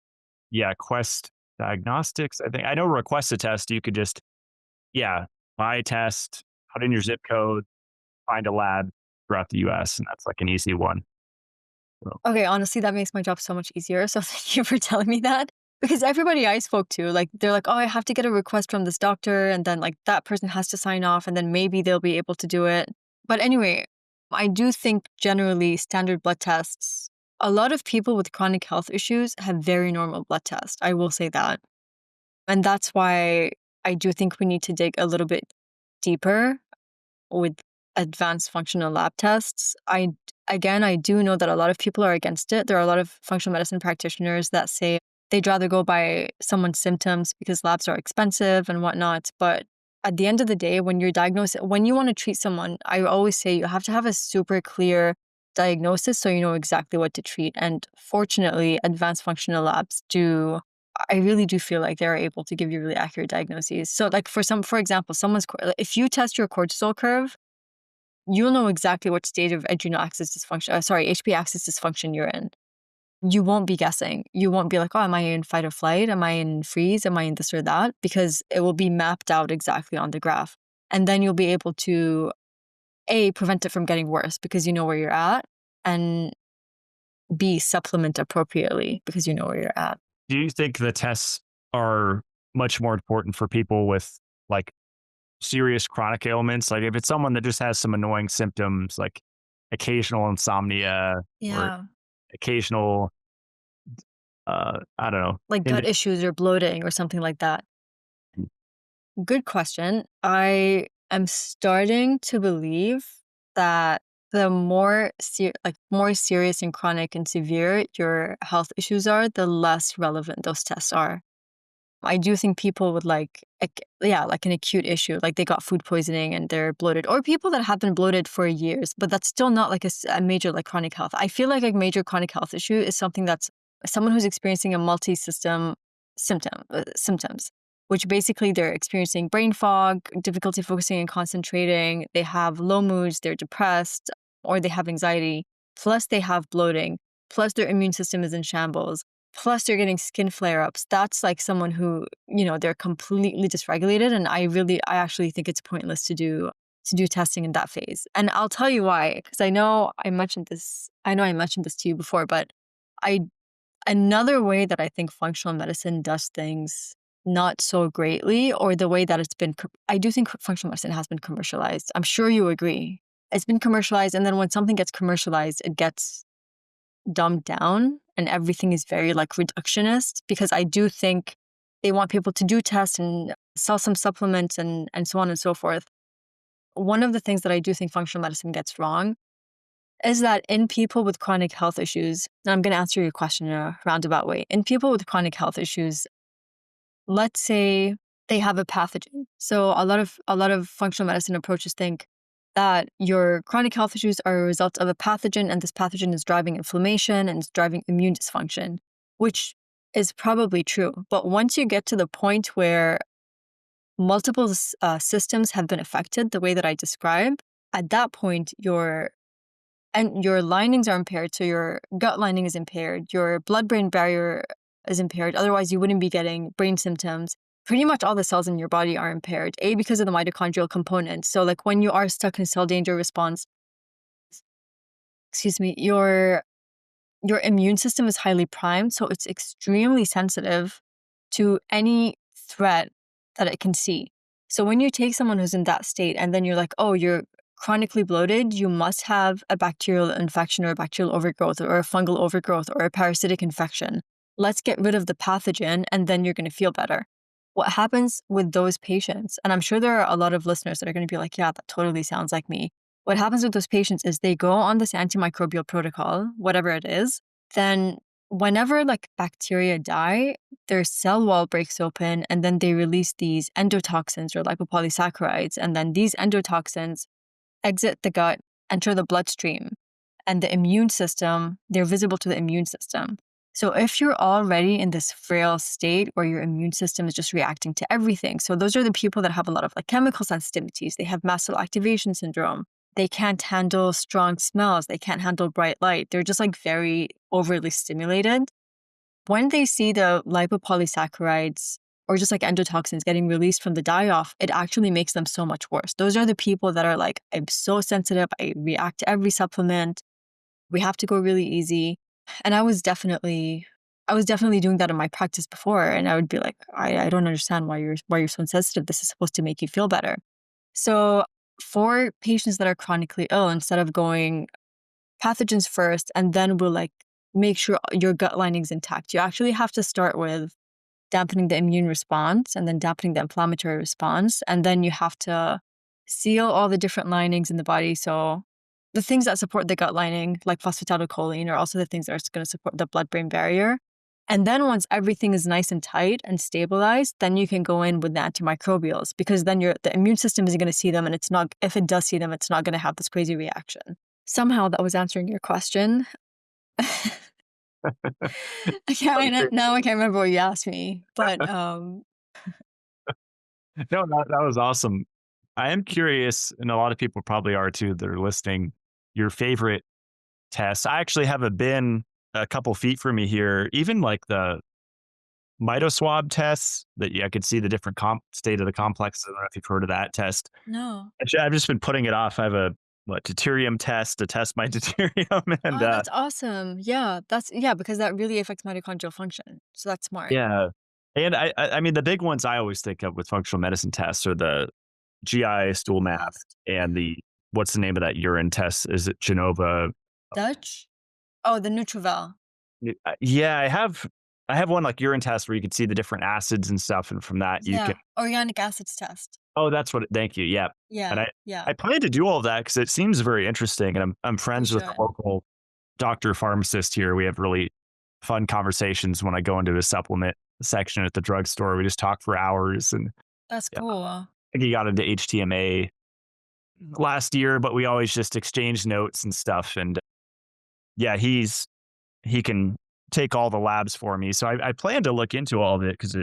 Yeah, Quest Diagnostics, I think. I know Request a Test, you could just, yeah, buy a test, put in your zip code, find a lab throughout the US, and that's, like, an easy one. So, Okay, honestly, that makes my job so much easier. So thank you for telling me that. Because everybody I spoke to, like, they're like, oh, I have to get a request from this doctor. And then, like, that person has to sign off. And then maybe they'll be able to do it. But anyway, I do think generally standard blood tests, a lot of people with chronic health issues have very normal blood tests. I will say that. And that's why I do think we need to dig a little bit deeper with advanced functional lab tests. I do know that a lot of people are against it. There are a lot of functional medicine practitioners that say they'd rather go by someone's symptoms because labs are expensive and whatnot. But at the end of the day, when you want to treat someone, I always say you have to have a super clear diagnosis so you know exactly what to treat. And fortunately, advanced functional labs do. I really do feel like they're able to give you really accurate diagnoses. So, like for example, if you test your cortisol curve, you'll know exactly what stage of adrenal axis dysfunction, HPA axis dysfunction you're in. You won't be guessing. You won't be like, oh, am I in fight or flight? Am I in freeze? Am I in this or that? Because it will be mapped out exactly on the graph. And then you'll be able to, A, prevent it from getting worse because you know where you're at, and B, supplement appropriately because you know where you're at. do you think the tests are much more important for people with, like, serious chronic ailments? Like, if it's someone that just has some annoying symptoms, like occasional insomnia or Yeah. occasional, I don't know, Like gut issues or bloating or something like that. Good question. I am starting to believe that the more serious and chronic and severe your health issues are, the less relevant those tests are. I do think people with like an acute issue, like they got food poisoning and they're bloated, or people that have been bloated for years, but that's still not like a major like chronic health. I feel like a major chronic health issue is something that's someone who's experiencing a multi-system symptoms, which basically they're experiencing brain fog, difficulty focusing and concentrating, they have low moods, they're depressed, or they have anxiety, plus they have bloating, plus their immune system is in shambles, plus they're getting skin flare-ups. That's like someone who, they're completely dysregulated. And I actually think it's pointless to do testing in that phase. And I'll tell you why, because I know I mentioned this to you before, but I another way that I think functional medicine does things not so greatly, or the way that I do think functional medicine has been commercialized. I'm sure you agree. It's been commercialized, and then when something gets commercialized, it gets dumbed down and everything is very like reductionist, because I do think they want people to do tests and sell some supplements and so on and so forth. One of the things that I do think functional medicine gets wrong is that in people with chronic health issues, and I'm going to answer your question in a roundabout way. In people with chronic health issues, let's say they have a pathogen. So a lot of functional medicine approaches think that your chronic health issues are a result of a pathogen, and this pathogen is driving inflammation and it's driving immune dysfunction, which is probably true. But once you get to the point where multiple systems have been affected the way that I described, at that point, your linings are impaired. So your gut lining is impaired, your blood-brain barrier is impaired. Otherwise, you wouldn't be getting brain symptoms. Pretty much all the cells in your body are impaired, because of the mitochondrial component. So like when you are stuck in cell danger response, your immune system is highly primed, so it's extremely sensitive to any threat that it can see. So when you take someone who's in that state and then you're like, oh, you're chronically bloated, you must have a bacterial infection or a bacterial overgrowth or a fungal overgrowth or a parasitic infection. Let's get rid of the pathogen and then you're going to feel better. What happens with those patients, and I'm sure there are a lot of listeners that are going to be like, yeah, that totally sounds like me. What happens with those patients is they go on this antimicrobial protocol, whatever it is, then whenever like bacteria die, their cell wall breaks open and then they release these endotoxins or lipopolysaccharides. And then these endotoxins exit the gut, enter the bloodstream, and the immune system, they're visible to the immune system. So if you're already in this frail state where your immune system is just reacting to everything, so those are the people that have a lot of like chemical sensitivities. They have mast cell activation syndrome. They can't handle strong smells. They can't handle bright light. They're just like very overly stimulated. When they see the lipopolysaccharides or just like endotoxins getting released from the die-off, it actually makes them so much worse. Those are the people that are like, I'm so sensitive. I react to every supplement. We have to go really easy. And I was definitely doing that in my practice before. And I would be like, I don't understand why you're so sensitive. This is supposed to make you feel better. So for patients that are chronically ill, instead of going pathogens first and then we'll like make sure your gut lining's intact, you actually have to start with dampening the immune response and then dampening the inflammatory response. And then you have to seal all the different linings in the body. So the things that support the gut lining, like phosphatidylserine, are also the things that are going to support the blood-brain barrier. And then once everything is nice and tight and stabilized, then you can go in with the antimicrobials, because then the immune system isn't going to see them. And it's not, if it does see them, it's not going to have this crazy reaction. Somehow that was answering your question. Now I can't remember what you asked me, but No, that was awesome. I am curious, and a lot of people probably are too, that are listening, your favorite tests. I actually have a bin a couple feet from me here, even like the mitoswab tests that I could see the different state of the complex. I don't know if you've heard of that test. no. Actually, I've just been putting it off. I have a deuterium test to test my deuterium, and Oh, that's awesome. Yeah, because that really affects mitochondrial function. So that's smart. yeah. And I mean, the big ones I always think of with functional medicine tests are the GI stool math and the what's the name of that urine test? Is it Genova? Dutch? Oh, the Nutrivel. Yeah, I have one like urine test where you can see the different acids and stuff, and from that you can. Yeah, organic acids test. Oh, that's what. Thank you. Yeah, and Yeah, yeah, I plan to do all of that because it seems very interesting, and I'm you friends with a should. local doctor pharmacist here. We have really fun conversations when I go into his supplement section at the drugstore. We just talk for hours, and That's yeah, cool. I think he got into HTMA last year, but we always just exchange notes and stuff. And yeah, he can take all the labs for me. So I plan to look into all of it because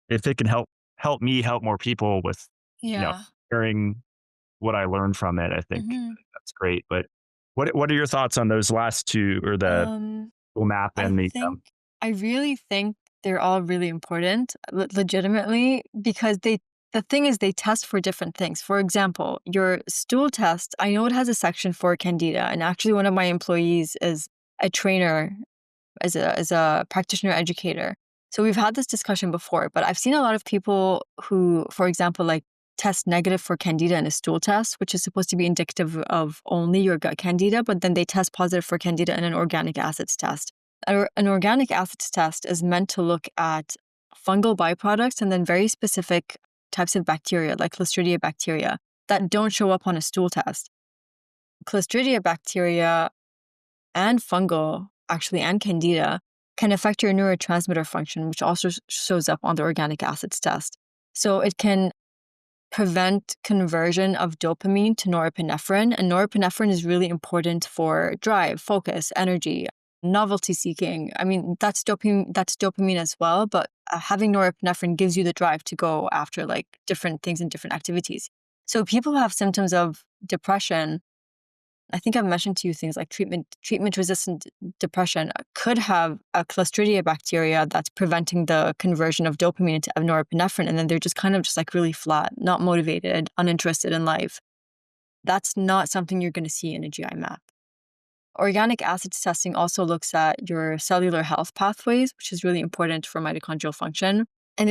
if it can help me help more people with you know Yeah. sharing what I learned from it, I think hmm that's great. But what are your thoughts on those last two, or the Um, Google map I and the think I really think they're all really important, legitimately, because the thing is they test for different things. For example, your stool test, I know it has a section for candida, and actually one of my employees is a trainer, as a practitioner educator. So we've had this discussion before, but I've seen a lot of people who, for example, like test negative for candida in a stool test, which is supposed to be indicative of only your gut candida, but then they test positive for candida in an organic acids test. An organic acids test is meant to look at fungal byproducts and then very specific types of bacteria, like Clostridia bacteria, that don't show up on a stool test. Clostridia bacteria and fungal, actually, and candida can affect your neurotransmitter function, which also shows up on the organic acids test. So it can prevent conversion of dopamine to norepinephrine. And norepinephrine is really important for drive, focus, energy, novelty seeking. I mean, that's dopamine as well, but having norepinephrine gives you the drive to go after like different things and different activities. So people who have symptoms of depression, I think I've mentioned to you things like treatment-resistant depression could have a Clostridia bacteria that's preventing the conversion of dopamine into norepinephrine, and then they're just like really flat, not motivated, uninterested in life. That's not something you're going to see in a GI map. Organic acids testing also looks at your cellular health pathways, which is really important for mitochondrial function. And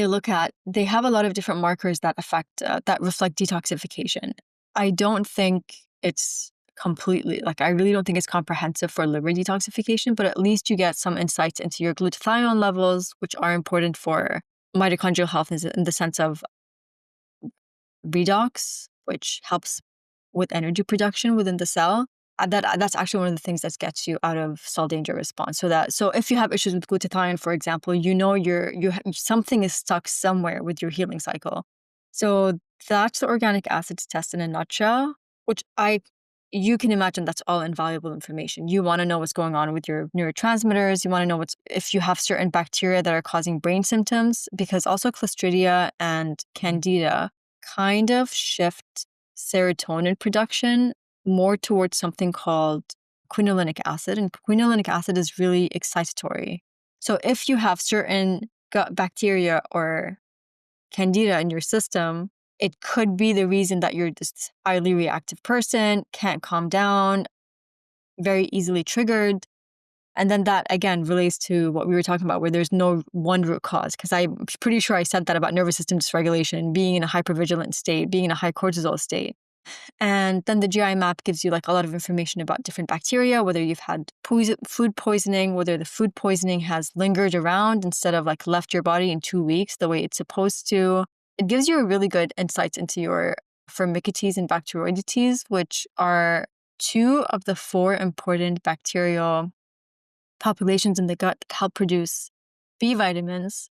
they have a lot of different markers that that reflect detoxification. I don't think it's completely, I really don't think it's comprehensive for liver detoxification, but at least you get some insights into your glutathione levels, which are important for mitochondrial health in the sense of redox, which helps with energy production within the cell. That's actually one of the things that gets you out of cell danger response. So if you have issues with glutathione, for example, something is stuck somewhere with your healing cycle. So that's the organic acids test in a nutshell, which you can imagine that's all invaluable information. You want to know what's going on with your neurotransmitters. You want to know if you have certain bacteria that are causing brain symptoms, because also Clostridia and Candida kind of shift serotonin production more towards something called quinolinic acid. And quinolinic acid is really excitatory. So if you have certain gut bacteria or Candida in your system, it could be the reason that you're this highly reactive person, can't calm down, very easily triggered. And then that, again, relates to what we were talking about, where there's no one root cause. Because I'm pretty sure I said that about nervous system dysregulation, being in a hypervigilant state, being in a high cortisol state. And then the GI map gives you a lot of information about different bacteria, whether you've had food poisoning, whether the food poisoning has lingered around instead of left your body in 2 weeks the way it's supposed to. It gives you a really good insights into your Firmicutes and Bacteroidetes, which are 2 of the 4 important bacterial populations in the gut that help produce B vitamins.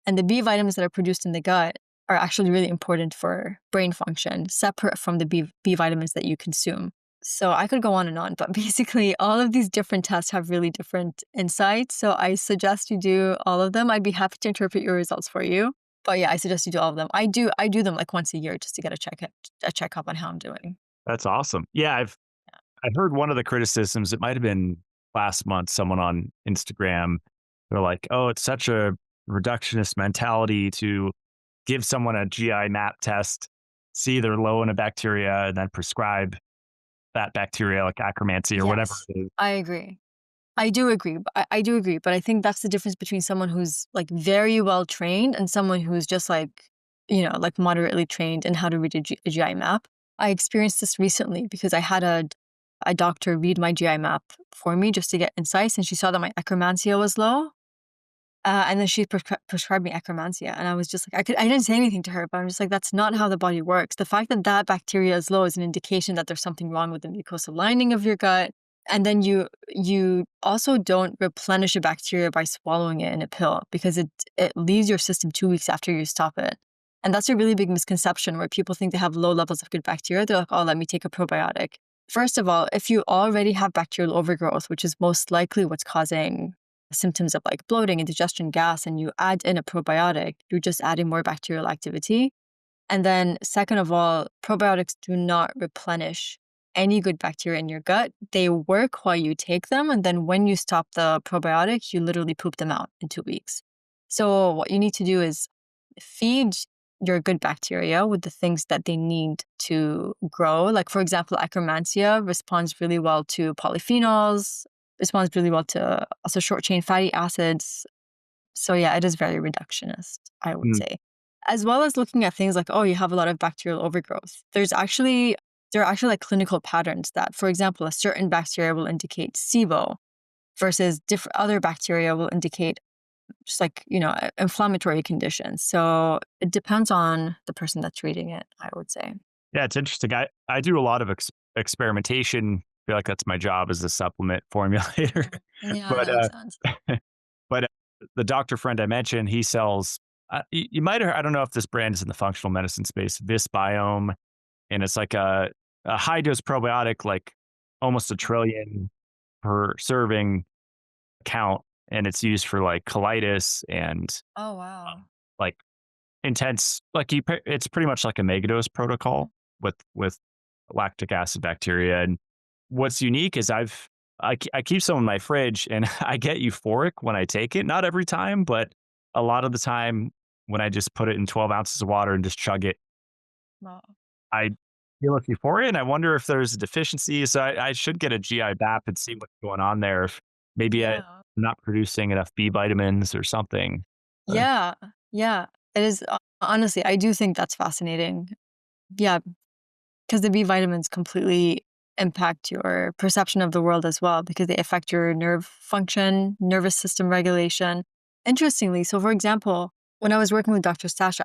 And the B vitamins that are produced in the gut are actually really important for brain function, separate from the B vitamins that you consume. So I could go on and on, but basically all of these different tests have really different insights. So I suggest you do all of them. I'd be happy to interpret your results for you. But yeah, I suggest you do all of them. I do them once a year just to get a checkup on how I'm doing. That's awesome. Yeah, I've heard one of the criticisms. It might have been last month. Someone on Instagram, they're like, "Oh, it's such a reductionist mentality to give someone a GI map test, see they're low in a bacteria, and then prescribe that bacteria like Akkermansia or whatever it is." I agree. I do agree. But I think that's the difference between someone who's very well trained and someone who's just moderately trained in how to read a GI map. I experienced this recently because I had a doctor read my GI map for me just to get insights, and she saw that my Akkermansia was low. And then she prescribed me Akkermansia, and I was just I didn't say anything to her, but I'm just that's not how the body works. The fact that bacteria is low is an indication that there's something wrong with the mucosal lining of your gut. And then you also don't replenish a bacteria by swallowing it in a pill, because it leaves your system 2 weeks after you stop it. And that's a really big misconception where people think they have low levels of good bacteria. They're like, "Oh, let me take a probiotic." First of all, if you already have bacterial overgrowth, which is most likely what's causing symptoms of bloating, indigestion, gas, and you add in a probiotic, you're just adding more bacterial activity. And then second of all, probiotics do not replenish any good bacteria in your gut. They work while you take them, and then when you stop the probiotic, you literally poop them out in 2 weeks. So what you need to do is feed your good bacteria with the things that they need to grow. For example, Akkermansia responds really well to polyphenols, responds really well to also short-chain fatty acids. So yeah, it is very reductionist, I would say. As well as looking at things you have a lot of bacterial overgrowth. There are actually clinical patterns that, for example, a certain bacteria will indicate SIBO versus other bacteria will indicate just like, inflammatory conditions. So it depends on the person that's reading it, I would say. Yeah, it's interesting. I do a lot of experimentation. I feel like that's my job as a supplement formulator. Yeah, but that makes sense. but the doctor friend I mentioned, he sells. You might have. I don't know if this brand is in the functional medicine space. This Biome, and it's like a high dose probiotic, like almost a trillion per serving count, and it's used for like colitis and Oh, wow. like intense. Like it's pretty much like a megadose protocol with lactic acid bacteria. And what's unique is I keep some in my fridge and I get euphoric when I take it. Not every time, but a lot of the time when I just put it in 12 ounces of water and just chug it, Wow. I feel like euphoria. And I wonder if there's a deficiency. So I should get a GI BAP and see what's going on there. If maybe I'm Yeah. not producing enough B vitamins or something. Uh, Yeah. Yeah. It is honestly, I do think that's fascinating. Yeah, because the B vitamins completely impact your perception of the world as well because they affect your nerve function, nervous system regulation. Interestingly, so for example, when I was working with Dr. Sasha,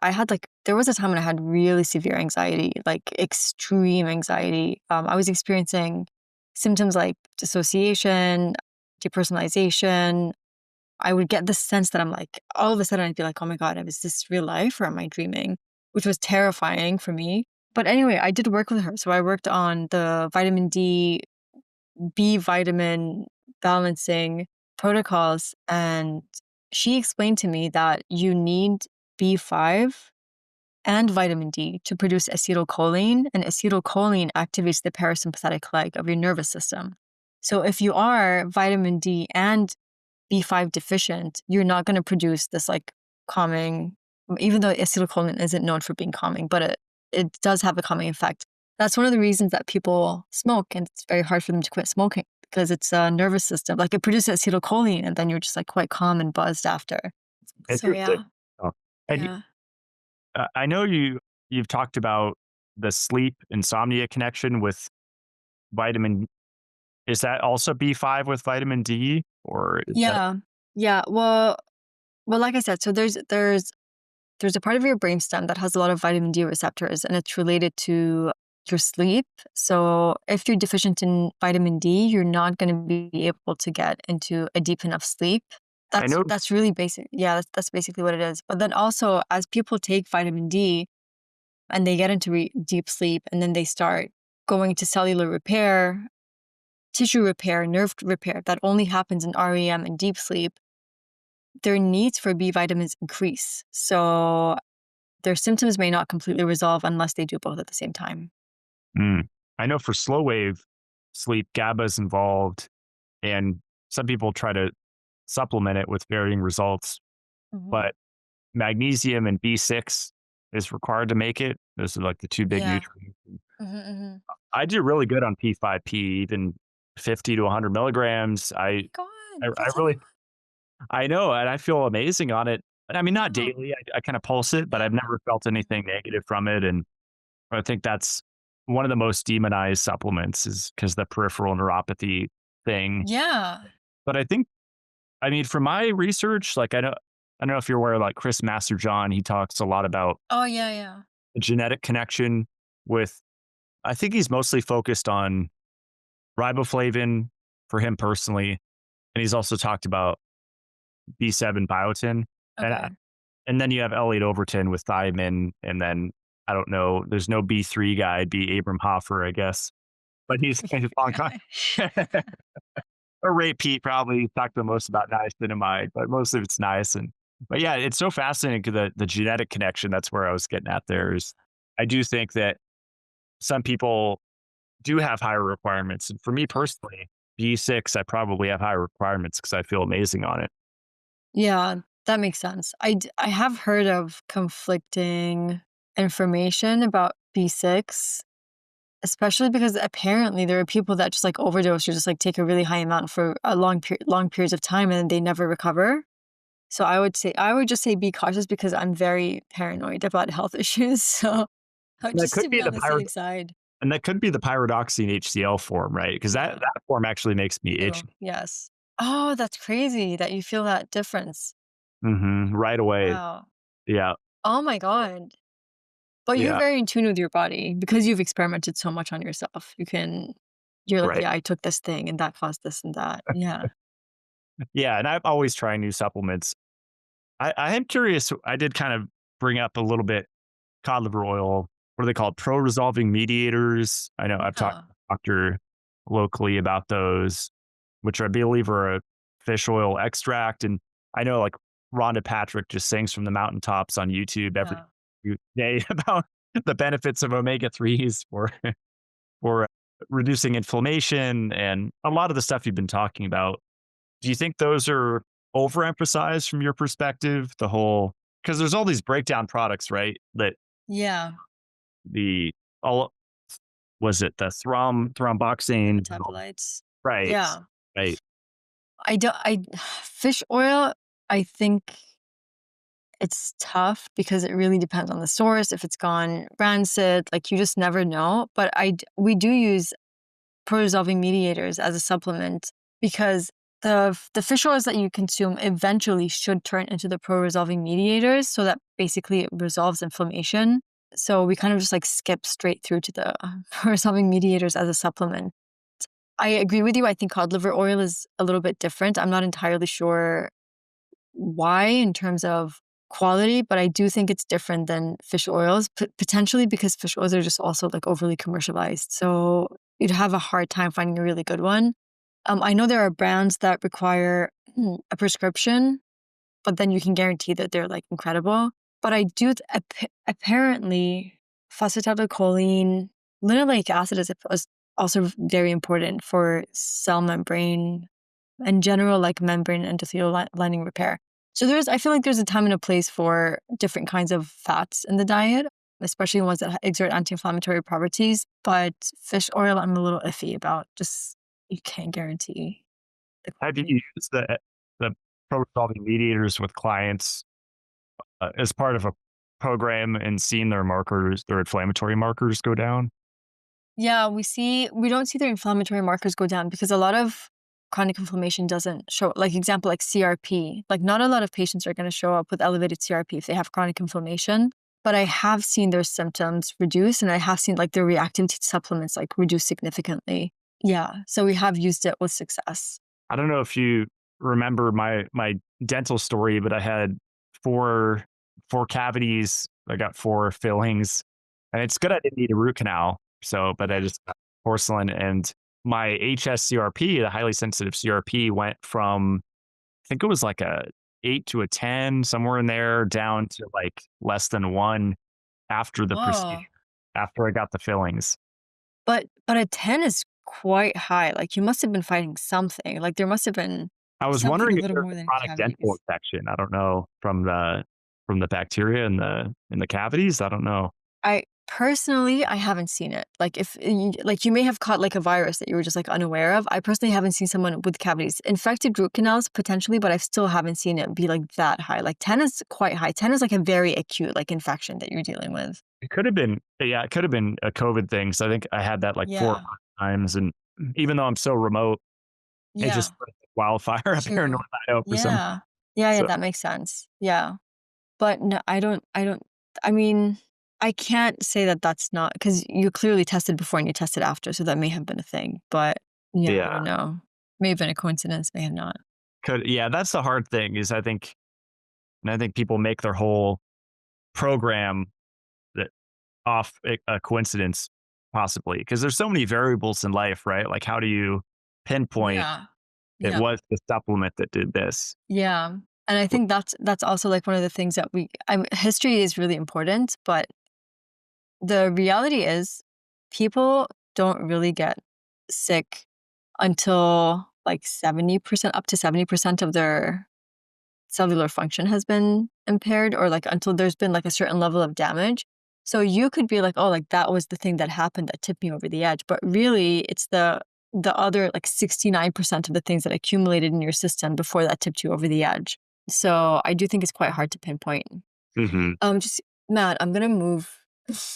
there was a time when I had really severe anxiety, like extreme anxiety. I was experiencing symptoms like dissociation, depersonalization. I would get the sense that I'm like, all of a sudden I'd be like, oh my God, is this real life or am I dreaming? Which was terrifying for me. But anyway, I did work with her. So I worked on the vitamin D, B vitamin balancing protocols. And she explained to me that you need B5 and vitamin D to produce acetylcholine, and acetylcholine activates the parasympathetic leg of your nervous system. So if you are vitamin D and B5 deficient, you're not going to produce this like calming, even though acetylcholine isn't known for being calming, but it does have a calming effect. That's one of the reasons that people smoke, and it's very hard for them to quit smoking because it's a nervous system. Like it produces acetylcholine, and then you're just like quite calm and buzzed after. So Interesting. yeah, Oh, and yeah, I know you've talked about the sleep insomnia connection with vitamin. Is that also B5 with vitamin D, or is that yeah, yeah. Well, like I said, so there's a part of your brainstem that has a lot of vitamin D receptors, and it's related to your sleep. So if you're deficient in vitamin D, you're not going to be able to get into a deep enough sleep. I That's know that's really basic. Yeah, that's basically what it is. But then also, as people take vitamin D and they get into deep sleep, and then they start going to cellular repair, tissue repair, nerve repair, that only happens in REM and deep sleep. Their needs for B vitamins increase. So their symptoms may not completely resolve unless they do both at the same time. mm, I know for slow wave sleep, GABA is involved, and some people try to supplement it with varying results, Mhm. but magnesium and B6 is required to make it. Those are like the two big Yeah. nutrients. Mhm, mhm. I do really good on P5P, even 50 to 100 milligrams. God, I that's a really, lot. I know, and I feel amazing on it. And I mean, not Wow. daily. I kind of pulse it, but Yeah. I've never felt anything Mhm. negative from it. And I think that's one of the most demonized supplements is because the peripheral neuropathy thing. Yeah. But I think, I mean, from my research, like I don't know if you're aware, like Chris Masterjohn, he talks a lot about Oh, yeah, yeah. the genetic connection with, I think he's mostly focused on riboflavin for him personally. And he's also talked about B7 biotin. And Okay. and then you have Elliot Overton with thiamine, and then I don't know, there's no B3 guy, it'd be Abram Hoffer, I guess. But he's kind of long time. Or Ray Pete probably talked the most about niacinamide, but most of it's niacin. But yeah, it's so fascinating 'cause the genetic connection, that's where I was getting at there is I do think that some people do have higher requirements. And for me personally, B6, I probably have higher requirements because I feel amazing on it. Yeah, that makes sense. I have heard of conflicting information about B6, especially because apparently there are people that just like overdose or just like take a really high amount for a long periods of time and they never recover. So I would just say be cautious because I'm very paranoid about health issues. So And that just could to be be the on the safe side. pyridoxine HCl form, right? Because Yeah. that form actually makes me Ew. itchy. Yes. Oh, that's crazy that you feel that difference. Right away. Wow. Yeah. Oh my god. But you're Yeah. very in tune with your body because you've experimented so much on yourself. You're like, Right. "Yeah, I took this thing and that caused this and that." Yeah. Yeah. And I'm always trying new supplements. I am curious. I did kind of bring up a little bit cod liver oil. What are they called? Pro resolving mediators. I know I've talked Yeah. to a doctor locally about those, which I believe are a fish oil extract. And I know like Rhonda Patrick just sings from the mountaintops on YouTube every Yeah. day about the benefits of omega 3s for reducing inflammation and a lot of the stuff you've been talking about. Do you think those are overemphasized from your perspective? The whole, because there's all these breakdown products, right? That Yeah. the all was it the The thromboxane, metabolites. right? Yeah. Right. I don't I fish oil, I think it's tough because it really depends on the source, if it's gone rancid, like, you just never know, but we do use pro-resolving mediators as a supplement because the fish oils that you consume eventually should turn into the pro-resolving mediators so that basically it resolves inflammation. So we kind of just, like, skip straight through to the pro-resolving mediators as a supplement. I agree with you, I think cod liver oil is a little bit different. I'm not entirely sure why in terms of quality, but I do think it's different than fish oils, potentially because fish oils are just also like overly commercialized. So you'd have a hard time finding a really good one. I know there are brands that require a prescription, but then you can guarantee that they're like incredible. But I do, apparently, phosphatidylcholine, linoleic acid is also very important for cell membrane and general like membrane endothelial lining repair. So I feel like there's a time and a place for different kinds of fats in the diet, especially ones that exert anti-inflammatory properties. But fish oil, I'm a little iffy about. Just you can't guarantee the Have you quality. used the pro resolving mediators with clients as part of a program and seen their markers, their inflammatory markers go down? Yeah, we don't see their inflammatory markers go down because a lot of chronic inflammation doesn't show, like example, like CRP. Like not a lot of patients are going to show up with elevated CRP if they have chronic inflammation. But I have seen their symptoms reduce and I have seen like their reactivity to supplements like reduce significantly. Yeah. So we have used it with success. I don't know if you remember my dental story, but I had four four cavities. I got four fillings, and it's good I didn't need a root canal. So, but I Yeah. just got porcelain, and my HSCRP, the highly sensitive CRP, went from I think it was like a 8 to a 10, somewhere in there, down to like less than 1 after the procedure, Whoa. after I got the fillings. But a 10 is quite high. Like you must have been fighting something. Like there must have been I was something a wondering if little there's more a than chronic dental cavities. infection. I don't know from the bacteria in the cavities. I don't know. I personally, I haven't seen it. Like if like you may have caught like a virus that you were just like unaware of. I personally haven't seen someone with cavities. Infected root canals potentially, but I still haven't seen it be like that high. Like 10 is quite high. 10 is like a very acute like infection that you're dealing with. It could have been, yeah, it could have been a COVID thing. So I think I had that like 4 or Yeah. 5 times, and even though I'm so remote, it Yeah. just spread like wildfire up here in True. North Idaho for some reason. Yeah. Yeah, yeah, So that makes sense. Yeah. But no, I mean, I can't say that that's not because you clearly tested before and you tested after, so that may have been a thing. But yeah, I yeah, don't know. May have been a coincidence, may have not. yeah, that's the hard thing is I think people make their whole program that off a coincidence possibly because there's so many variables in life, right? Like how do you pinpoint Yeah. it Yeah. was the supplement that did this? Yeah. And I think that's also like one of the things that history is really important, but the reality is people don't really get sick until like 70%, up to 70% of their cellular function has been impaired or like until there's been like a certain level of damage. So you could be like, oh, like that was the thing that happened that tipped me over the edge. But really it's the other like 69% of the things that accumulated in your system before that tipped you over the edge. So I do think it's quite hard to pinpoint. Mhm. Just Matt, I'm gonna move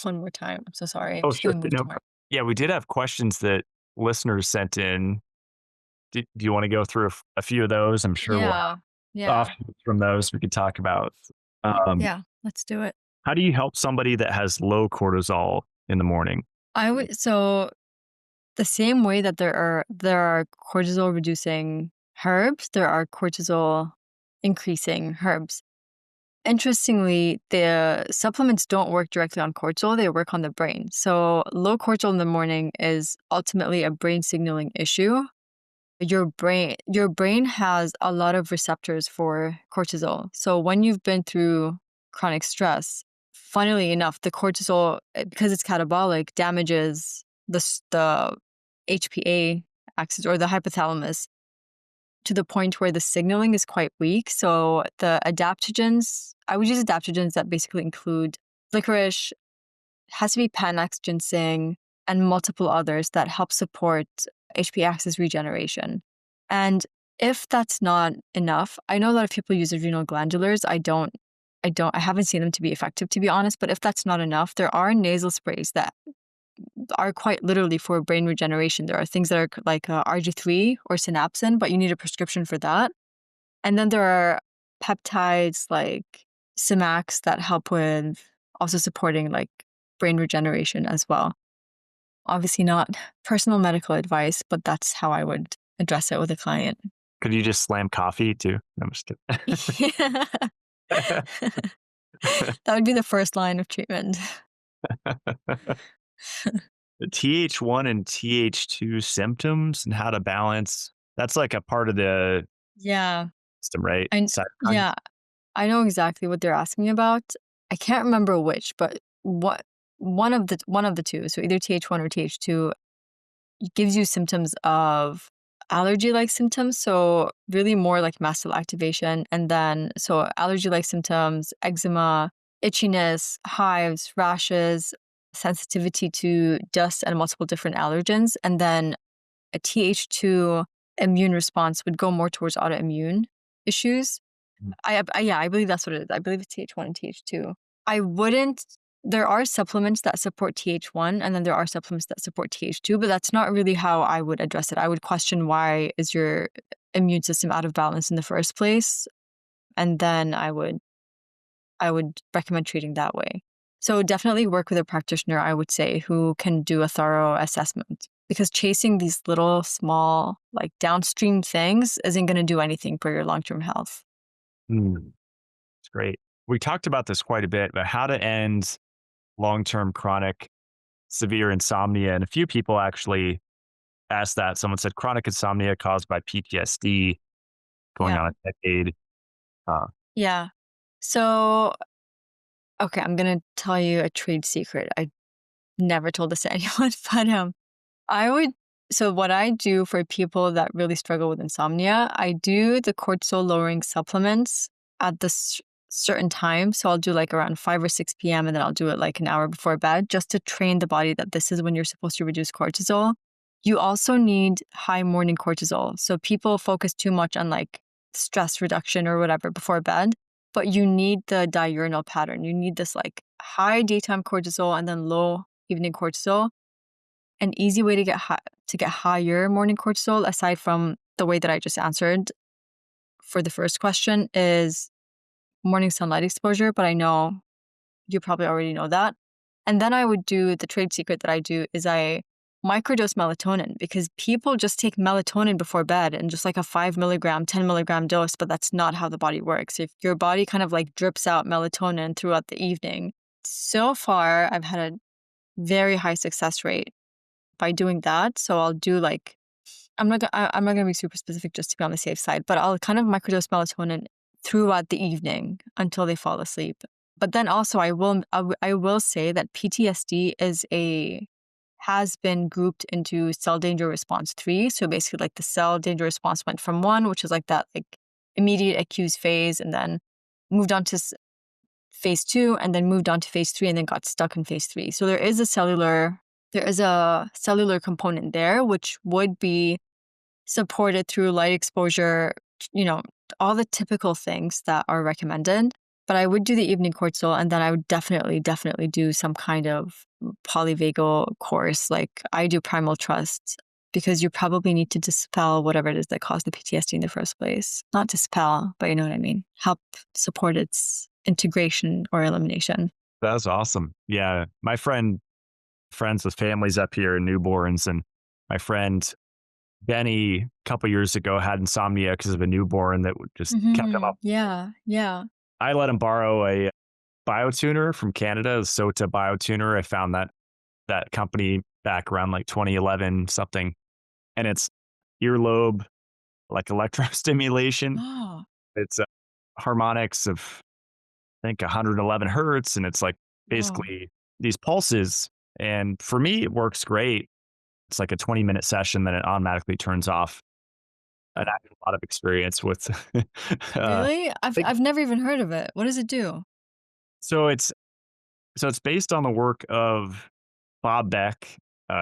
one more time. I'm so sorry. I'm Oh, just sure. gonna move to Mark. Yeah, we did have questions that listeners sent in. Do you want to go through a few of those? I'm sure we'll have Yeah. Yeah. offshoots from those we could talk about. Um, Yeah. Let's do it. how do you help somebody that has low cortisol in the morning? So the same way that there are cortisol reducing herbs, there are cortisol increasing herbs. Interestingly, the supplements don't work directly on cortisol, they work on the brain. So low cortisol in the morning is ultimately a brain signaling issue. Your brain has a lot of receptors for cortisol. So when you've been through chronic stress, funnily enough, the cortisol, because it's catabolic, damages the HPA axis or the hypothalamus to the point where the signaling is quite weak. So the adaptogens, I would use adaptogens that basically include licorice, has to be Panax ginseng, and multiple others that help support HPA axis regeneration. And if that's not enough, I know a lot of people use adrenal glandulars. I haven't seen them to be effective, to be honest. But if that's not enough, there are nasal sprays that are quite literally for brain regeneration. There are things that are like RG3 or synapsin, but you need a prescription for that. And then there are peptides like Cimax that help with also supporting like brain regeneration as well. Obviously not personal medical advice, but that's how I would address it with a client. Could you just slam coffee too? No, I'm just kidding. That would be the first line of treatment. The TH1 and TH2 symptoms and how to balance. That's like a part of the Yeah. system, right? I Cytokines. yeah, I know exactly what they're asking about. I can't remember which, but what one of the two, so either TH1 or TH2 gives you symptoms of allergy-like symptoms, so really more like mast cell activation, and then so allergy-like symptoms, eczema, itchiness, hives, rashes, sensitivity to dust and multiple different allergens, and then a TH2 immune response would go more towards autoimmune issues. Yeah, I believe that's what it is. I believe it's TH1 and TH2. I wouldn't. There are supplements that support TH1, and then there are supplements that support TH2, but that's not really how I would address it. I would question, why is your immune system out of balance in the first place? And then I would recommend treating that way. So definitely work with a practitioner, I would say, who can do a thorough assessment, because chasing these little small like downstream things isn't going to do anything for your long-term health. Mm, it's great. We talked about this quite a bit, but how to end long-term chronic severe insomnia. And a few people actually asked that. Someone said chronic insomnia caused by PTSD going Yeah. on a decade. Uh, Yeah. So, okay, I'm going to tell you a trade secret. I never told this to anyone, but I would so what I do for people that really struggle with insomnia, I do the cortisol lowering supplements at this certain time. So I'll do like around 5 or 6 p.m. and then I'll do it like an hour before bed, just to train the body that this is when you're supposed to reduce cortisol. You also need high morning cortisol. So people focus too much on like stress reduction or whatever before bed, but you need the diurnal pattern. You need this like high daytime cortisol and then low evening cortisol. An easy way to get higher morning cortisol, aside from the way that I just answered for the first question, is morning sunlight exposure, but I know you probably already know that. And then I would do the trade secret that I do is I microdose melatonin, because people just take melatonin before bed and just like a 5 milligram, 10 milligram dose, but that's not how the body works. If your body kind of like drips out melatonin throughout the evening, so far I've had a very high success rate by doing that. So I'll do like, I'm not gonna be super specific just to be on the safe side, but I'll kind of microdose melatonin throughout the evening until they fall asleep. But then also I will say that PTSD has been grouped into cell danger response 3. So basically like the cell danger response went from 1, which is like that like immediate accused phase, and then moved on to phase 2, and then moved on to phase 3, and then got stuck in phase 3. So there is a cellular component there, which would be supported through light exposure, you know, all the typical things that are recommended. But I would do the evening cortisol, and then I would definitely do some kind of polyvagal course. Like I do Primal Trust because you probably need to dispel whatever it is that caused the PTSD in the first place. Not dispel, but you know what I mean. Help support its integration or elimination. That's awesome. Yeah. My friends with families up here and newborns, and my friend Benny a couple years ago had insomnia because of a newborn that just kept him up. Yeah, yeah. I let him borrow a biotuner from Canada, a Sota biotuner. I found that company back around like 2011 something, and it's earlobe like electrostimulation. Oh, It's harmonics of I think 111 hertz, and it's like oh, basically these pulses. And for me, it works great. It's like a 20-minute session, then it automatically turns off. And I have a lot of experience with. really? Think, I've never even heard of it. What does it do? so it's based on the work of Bob Beck.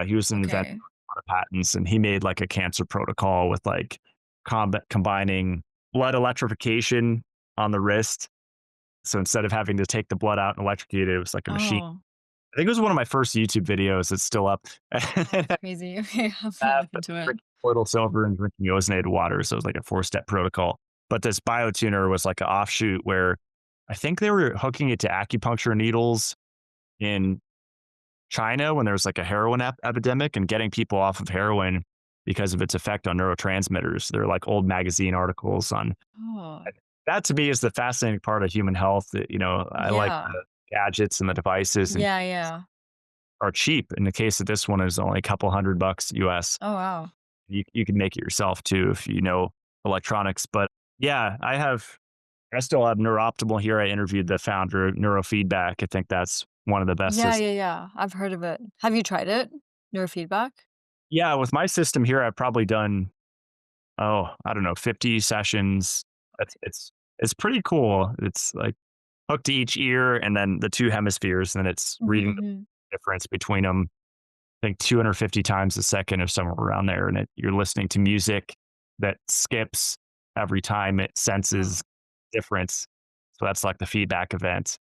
He was an inventor Okay. of a lot of patents, and he made like a cancer protocol with like combining blood electrification on the wrist. So instead of having to take the blood out and electrocute it, it was like a machine. Oh, I think it was one of my first YouTube videos. It's still up. oh, that's crazy. Okay, I'm gonna That, look into it. drinking colloidal silver and drinking ozonated water. So it was like a 4-step protocol. But this biotuner was like an offshoot where I think they were hooking it to acupuncture needles in China when there was like a heroin epidemic and getting people off of heroin because of its effect on neurotransmitters. They're like old magazine articles on Oh, that. To me is the fascinating part of human health. That, I like yeah. the gadgets and the devices and Yeah, yeah. are cheap. In the case of this one, is only a couple $100 US. Oh, wow. You can make it yourself too if you know electronics. But yeah, I still have Neuroptimal here. I interviewed the founder of Neurofeedback. I think that's one of the best Yeah, systems. yeah, yeah. I've heard of it. Have you tried it? Neurofeedback? Yeah, with my system here, I've probably done, oh, I don't know, 50 sessions. It's pretty cool. It's like hooked to each ear and then the two hemispheres, and then it's reading the Mhm. difference between them. I think 250 times a second or somewhere around there. And you're listening to music that skips every time it Oh. senses difference. So that's like the feedback event.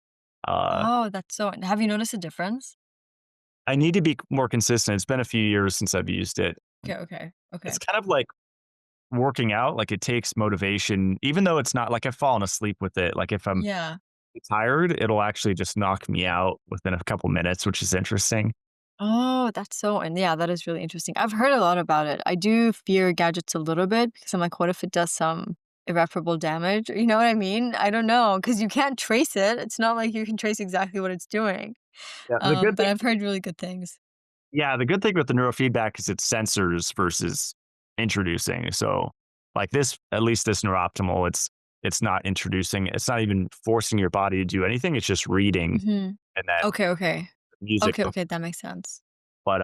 Uh, Oh, that's so have you noticed a difference? I need to be more consistent. It's been a few years since I've used it. Okay, okay, It's okay. kind of like working out. Like it takes motivation, even though it's not like I've fallen asleep with it. Like if I'm Yeah. tired, it'll actually just knock me out within a couple minutes, which is interesting. Oh, that's so and yeah, that is really interesting. I've heard a lot about it. I do fear gadgets a little bit because I'm like, what if it does some irreparable damage? You know what I mean? I don't know because you can't trace it. It's not like you can trace exactly what it's doing. Yeah. The good But thing I've heard really good things. Yeah, the good thing with the neurofeedback is it's sensors versus introducing. So, like this, at least this neuroptimal, it's not introducing, it's not even forcing your body to do anything. It's just reading Mhm. and then Okay, okay. music. Okay, okay, that makes sense. But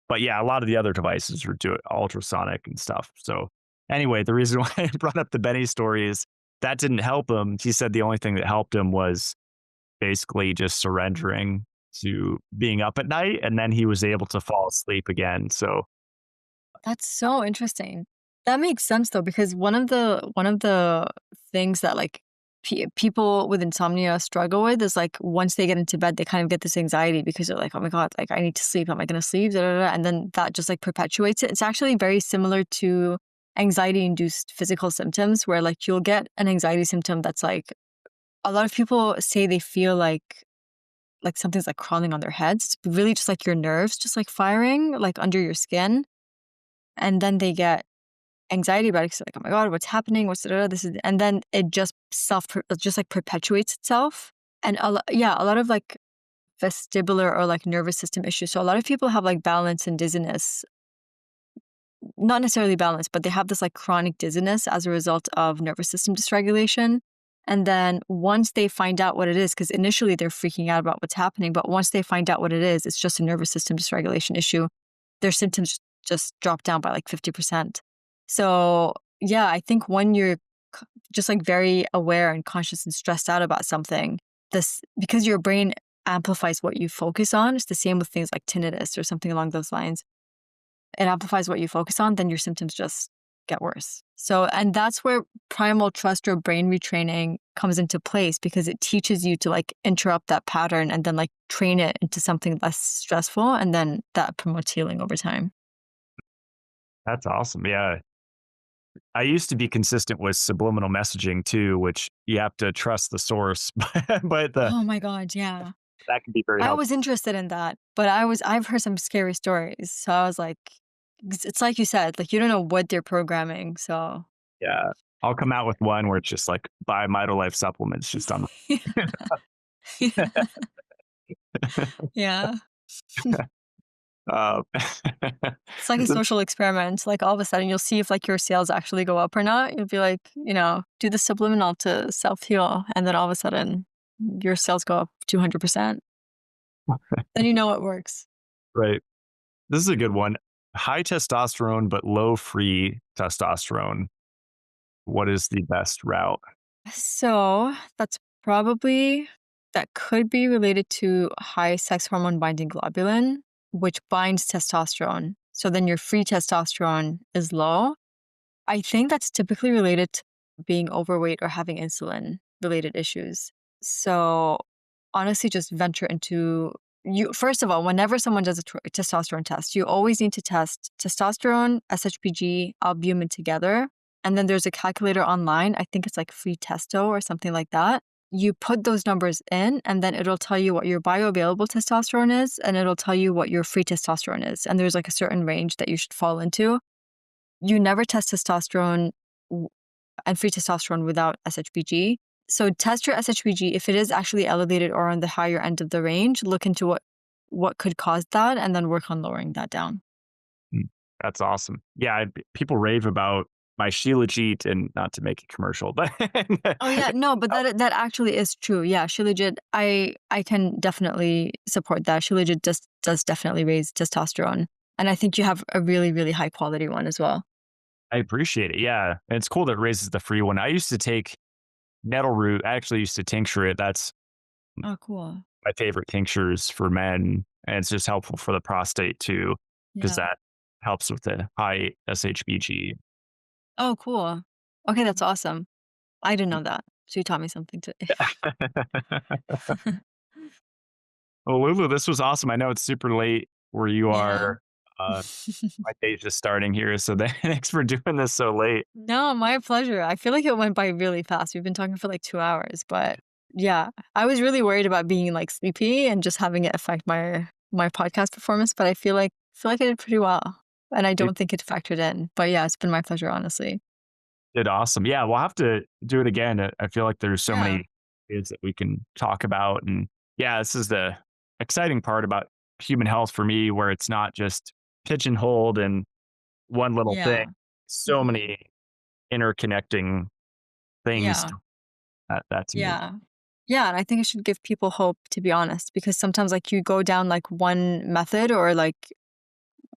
but yeah, a lot of the other devices are do ultrasonic and stuff. So anyway, the reason why I brought up the Benny story is that didn't help him. He said the only thing that helped him was basically just surrendering to being up at night, and then he was able to fall asleep again. So That's so interesting. That makes sense though, because one of the things that like people with insomnia struggle with is like once they get into bed, they kind of get this anxiety because they're like, oh my God, like I need to sleep. Am I going to sleep? Da, da, da. And then that just like perpetuates it. It's actually very similar to anxiety induced physical symptoms where like you'll get an anxiety symptom that's like a lot of people say they feel like something's like crawling on their heads. It's really just like your nerves just like firing like under your skin. And then they get anxiety about it 'cause like, "Oh my god, what's happening? What's da, da, da, this is," and then it just just, like, perpetuates itself, and a lot of, like, vestibular or, like, nervous system issues. So a lot of people have, like, balance and dizziness, not necessarily balance, but they have this, like, chronic dizziness as a result of nervous system dysregulation, and then once they find out what it is, because initially they're freaking out about what's happening, but once they find out what it is, it's just a nervous system dysregulation issue, their symptoms just drop down by like 50%. So, yeah, I think when you're just like very aware and conscious and stressed out about something, this because your brain amplifies what you focus on, it's the same with things like tinnitus or something along those lines. It amplifies what you focus on, then your symptoms just get worse. So, and that's where primal trust or brain retraining comes into place because it teaches you to like interrupt that pattern and then like train it into something less stressful. And then that promotes healing over time. That's awesome. Yeah. I used to be consistent with subliminal messaging too, which you have to trust the source, but Oh my god, yeah. that can be very I helpful. was interested in that, but I've heard some scary stories, so I was like, it's like you said, like, you don't know what they're programming, so Yeah. I'll come out with one where it's just like buy Life supplements just on. yeah. Yeah. uh, It's like a social experiment. Like, all of a sudden, you'll see if, like, your sales actually go up or not. You'll be like, do the subliminal to self-heal, and then all of a sudden, your sales go up 200%. Then you know it works. right. This is a good one. High testosterone, but low free testosterone. What is the best route? So, that could be related to high sex hormone binding globulin, which binds testosterone. So then your free testosterone is low. I think that's typically related to being overweight or having insulin related issues. So honestly, just venture into you. First of all, whenever someone does a testosterone test, you always need to test testosterone, SHBG, albumin together. And then there's a calculator online. I think it's like Free Testo or something like that. You put those numbers in, and then it'll tell you what your bioavailable testosterone is, and it'll tell you what your free testosterone is. And there's like a certain range that you should fall into. You never test testosterone and free testosterone without SHBG. So test your SHBG. If it is actually elevated or on the higher end of the range, look into what could cause that and then work on lowering that down. Mm, that's awesome. Yeah, people rave about my Shilajit, and not to make it commercial, but Oh yeah, no, but that actually is true. Yeah, Shilajit, I can definitely support that. Shilajit does definitely raise testosterone, and I think you have a really really high quality one as well. I appreciate it. Yeah, and it's cool that it raises the free one. I used to take nettle root. I actually used to tincture it. That's Oh, cool. my favorite tinctures for men, and it's just helpful for the prostate too, because Yeah. that helps with the high SHBG. Oh, cool. Okay, that's awesome. I didn't know that. So you taught me something today. Well, Lulu, this was awesome. I know it's super late where you Yeah. are. My day's just starting here, so thanks for doing this so late. No, my pleasure. I feel like it went by really fast. We've been talking for like 2 hours, but yeah, I was really worried about being like sleepy and just having it affect my podcast performance, but I feel like I did pretty well. And I You don't think it factored in. But yeah, it's been my pleasure, honestly. did awesome. Yeah, we'll have to do it again. I feel like there's so Yeah. many areas that we can talk about, and yeah, this is the exciting part about human health for me, where it's not just pigeonholed in one little thing. Yeah. So Mhm. many interconnecting things. Yeah. That's me. Yeah. Yeah, and I think it should give people hope, to be honest, because sometimes like you go down like one method or like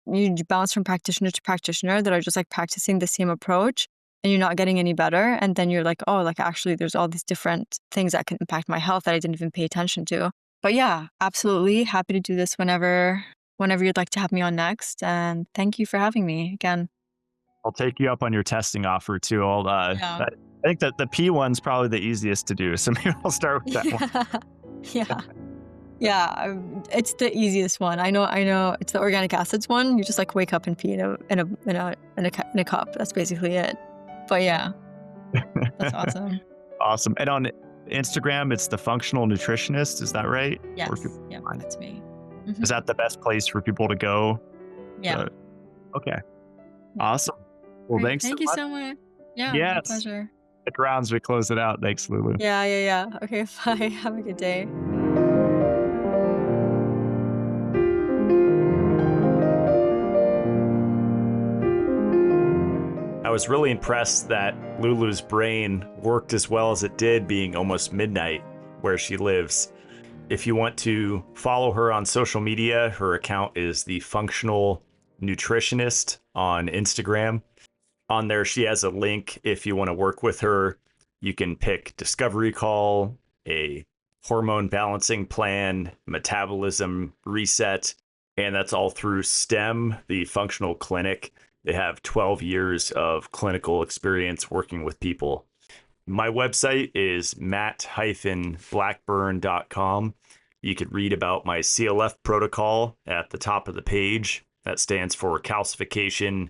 you bounce from practitioner to practitioner that are just like practicing the same approach and you're not getting any better. And then you're like, oh, like actually there's all these different things that can impact my health that I didn't even pay attention to. But yeah, absolutely happy to do this whenever you'd like to have me on next. And thank you for having me again. I'll take you up on your testing offer too. Yeah. I think that the P one's probably the easiest to do, so maybe I'll start with that one. Yeah. Yeah, it's the easiest one. I know it's the organic acids one. You just like wake up and pee in a cup. That's basically it. But yeah, that's awesome. Awesome. And on Instagram, it's the functional nutritionist. Is that right? Where people Yes. Yep, find- that's me. Is Mhm. that the best place for people to go? Yeah. Okay. Yeah. Awesome. Well, Great. thanks so Thank you much. so much. Yeah, my Yes. pleasure. Stick around as we close it out. Thanks, Lulu. Yeah, yeah, yeah. Okay, bye. Have a good day. I was really impressed that Lulu's brain worked as well as it did, being almost midnight where she lives. If you want to follow her on social media, her account is the Functional Nutritionist on Instagram. On there, she has a link. If you want to work with her, you can pick discovery call, a hormone balancing plan, metabolism reset, and that's all through STEM, the functional clinic. They have 12 years of clinical experience working with people. My website is matt-blackburn.com. You could read about my CLF protocol at the top of the page. That stands for calcification,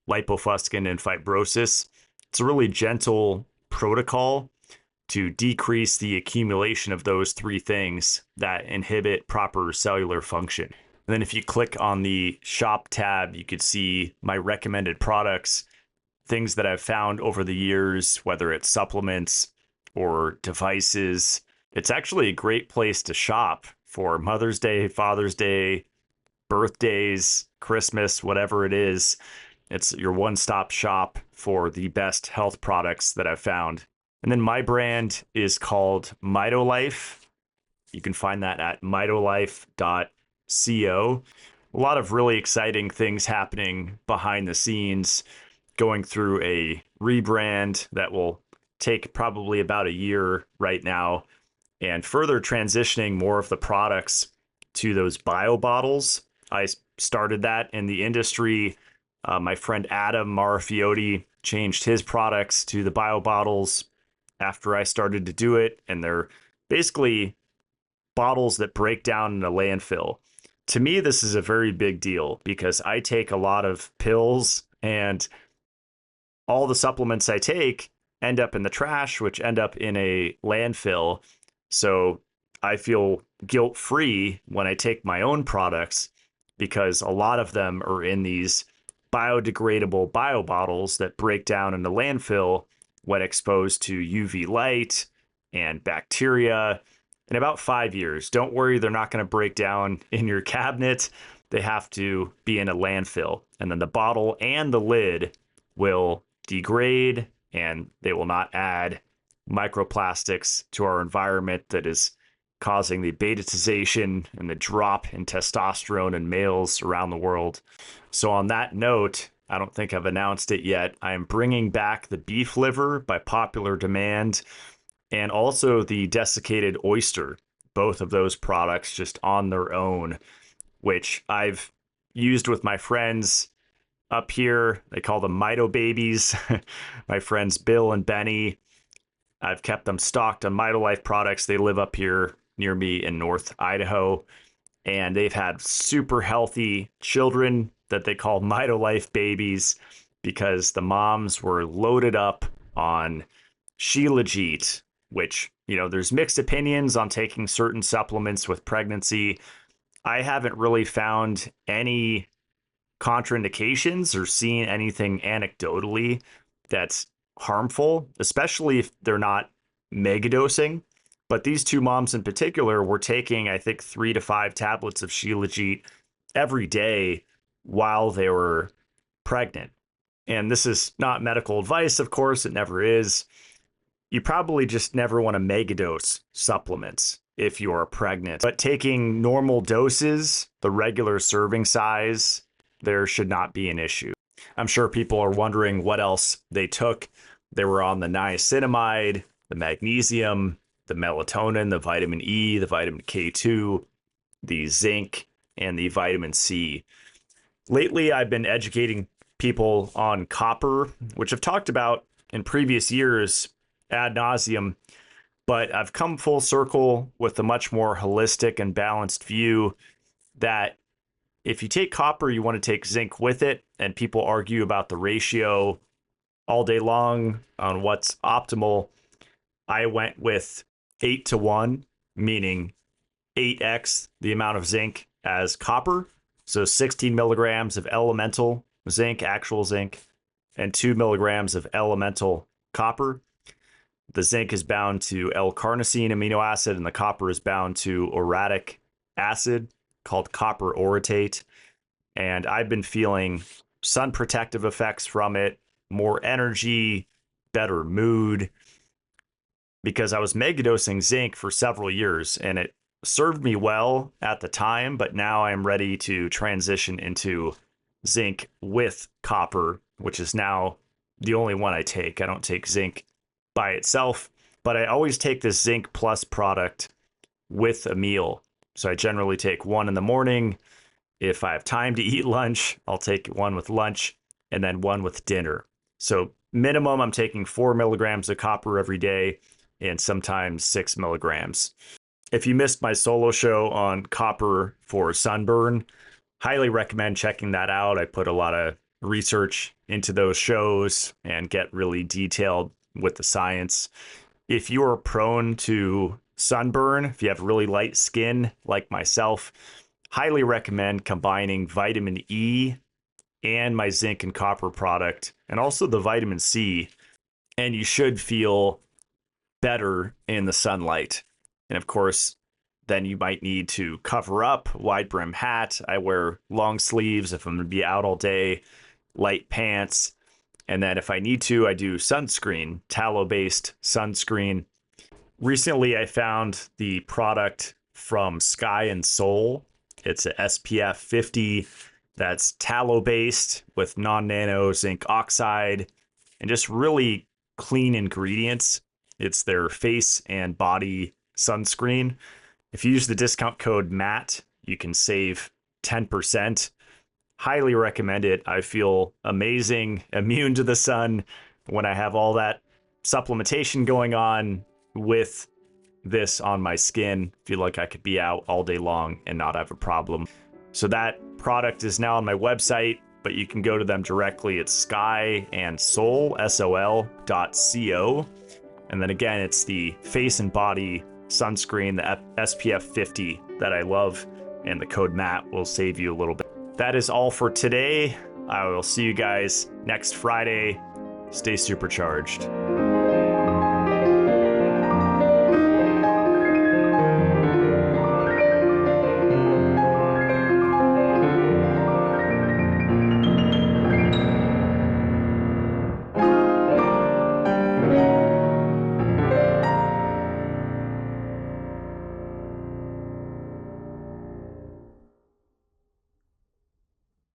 lipofuscin, and fibrosis. It's a really gentle protocol to decrease the accumulation of those three things that inhibit proper cellular function. And then if you click on the shop tab, you could see my recommended products, things that I've found over the years, whether it's supplements or devices. It's actually a great place to shop for Mother's Day, Father's Day, birthdays, Christmas, whatever it is. It's your one-stop shop for the best health products that I've found. And then my brand is called MitoLife. You can find that at mitolife.co. A lot of really exciting things happening behind the scenes, going through a rebrand that will take probably about a year right now, and further transitioning more of the products to those bio bottles. I started that in the industry. My friend Adam Marafiotti changed his products to the bio bottles after I started to do it, and they're basically bottles that break down in a landfill. To me, this is a very big deal because I take a lot of pills, and all the supplements I take end up in the trash, which end up in a landfill. So I feel guilt-free when I take my own products because a lot of them are in these biodegradable bio bottles that break down in the landfill when exposed to UV light and bacteria in about 5 years. Don't worry, they're not going to break down in your cabinet. They have to be in a landfill. And then the bottle and the lid will degrade, and they will not add microplastics to our environment that is causing the betaization and the drop in testosterone in males around the world. So on that note, I don't think I've announced it yet, I am bringing back the beef liver by popular demand, and also the desiccated oyster, both of those products just on their own, which I've used with my friends up here. They call them Mito babies. My friends Bill and Benny. I've kept them stocked on MitoLife products. They live up here near me in North Idaho, and they've had super healthy children that they call MitoLife babies because the moms were loaded up on Shilajit, which, there's mixed opinions on taking certain supplements with pregnancy. I haven't really found any contraindications or seen anything anecdotally that's harmful, especially if they're not megadosing. But these two moms in particular were taking, I think, 3 to 5 tablets of Shilajit every day while they were pregnant. And this is not medical advice, of course, it never is. You probably just never want to megadose supplements if you are pregnant. But taking normal doses, the regular serving size, there should not be an issue. I'm sure people are wondering what else they took. They were on the niacinamide, the magnesium, the melatonin, the vitamin E, the vitamin K2, the zinc, and the vitamin C. Lately, I've been educating people on copper, which I've talked about in previous years ad nauseum, but I've come full circle with a much more holistic and balanced view that if you take copper, you want to take zinc with it, and people argue about the ratio all day long on what's optimal. I went with 8-to-1, meaning 8x the amount of zinc as copper. So 16 milligrams of elemental zinc, actual zinc, and 2 milligrams of elemental copper. The zinc is bound to L-carnosine amino acid, and the copper is bound to orotic acid called copper orotate. And I've been feeling sun protective effects from it, more energy, better mood, because I was megadosing zinc for several years and it served me well at the time, but now I'm ready to transition into zinc with copper, which is now the only one I take. I don't take zinc by itself, but I always take this zinc plus product with a meal. So I generally take one in the morning. If I have time to eat lunch, I'll take one with lunch and then one with dinner. So minimum, I'm taking 4 milligrams of copper every day and sometimes 6 milligrams. If you missed my solo show on copper for sunburn, highly recommend checking that out. I put a lot of research into those shows and get really detailed with the science. If you are prone to sunburn, if you have really light skin like myself, highly recommend combining vitamin E and my zinc and copper product, and also the vitamin C, and you should feel better in the sunlight. And of course, then you might need to cover up, wide brim hat. I wear long sleeves if I'm going to be out all day, light pants. And then if I need to, I do sunscreen, tallow-based sunscreen. Recently, I found the product from Sky and Soul. It's a SPF 50 that's tallow-based with non-nano zinc oxide and just really clean ingredients. It's their face and body sunscreen. If you use the discount code MATT, you can save 10%. Highly recommend it. I feel amazing, immune to the sun when I have all that supplementation going on with this on my skin. Feel like I could be out all day long and not have a problem. So that product is now on my website, but you can go to them directly. It's skyandsoul, SOL.co. And then again, it's the face and body sunscreen, the SPF 50 that I love, and the code MATT will save you a little bit. That is all for today. I will see you guys next Friday. Stay supercharged.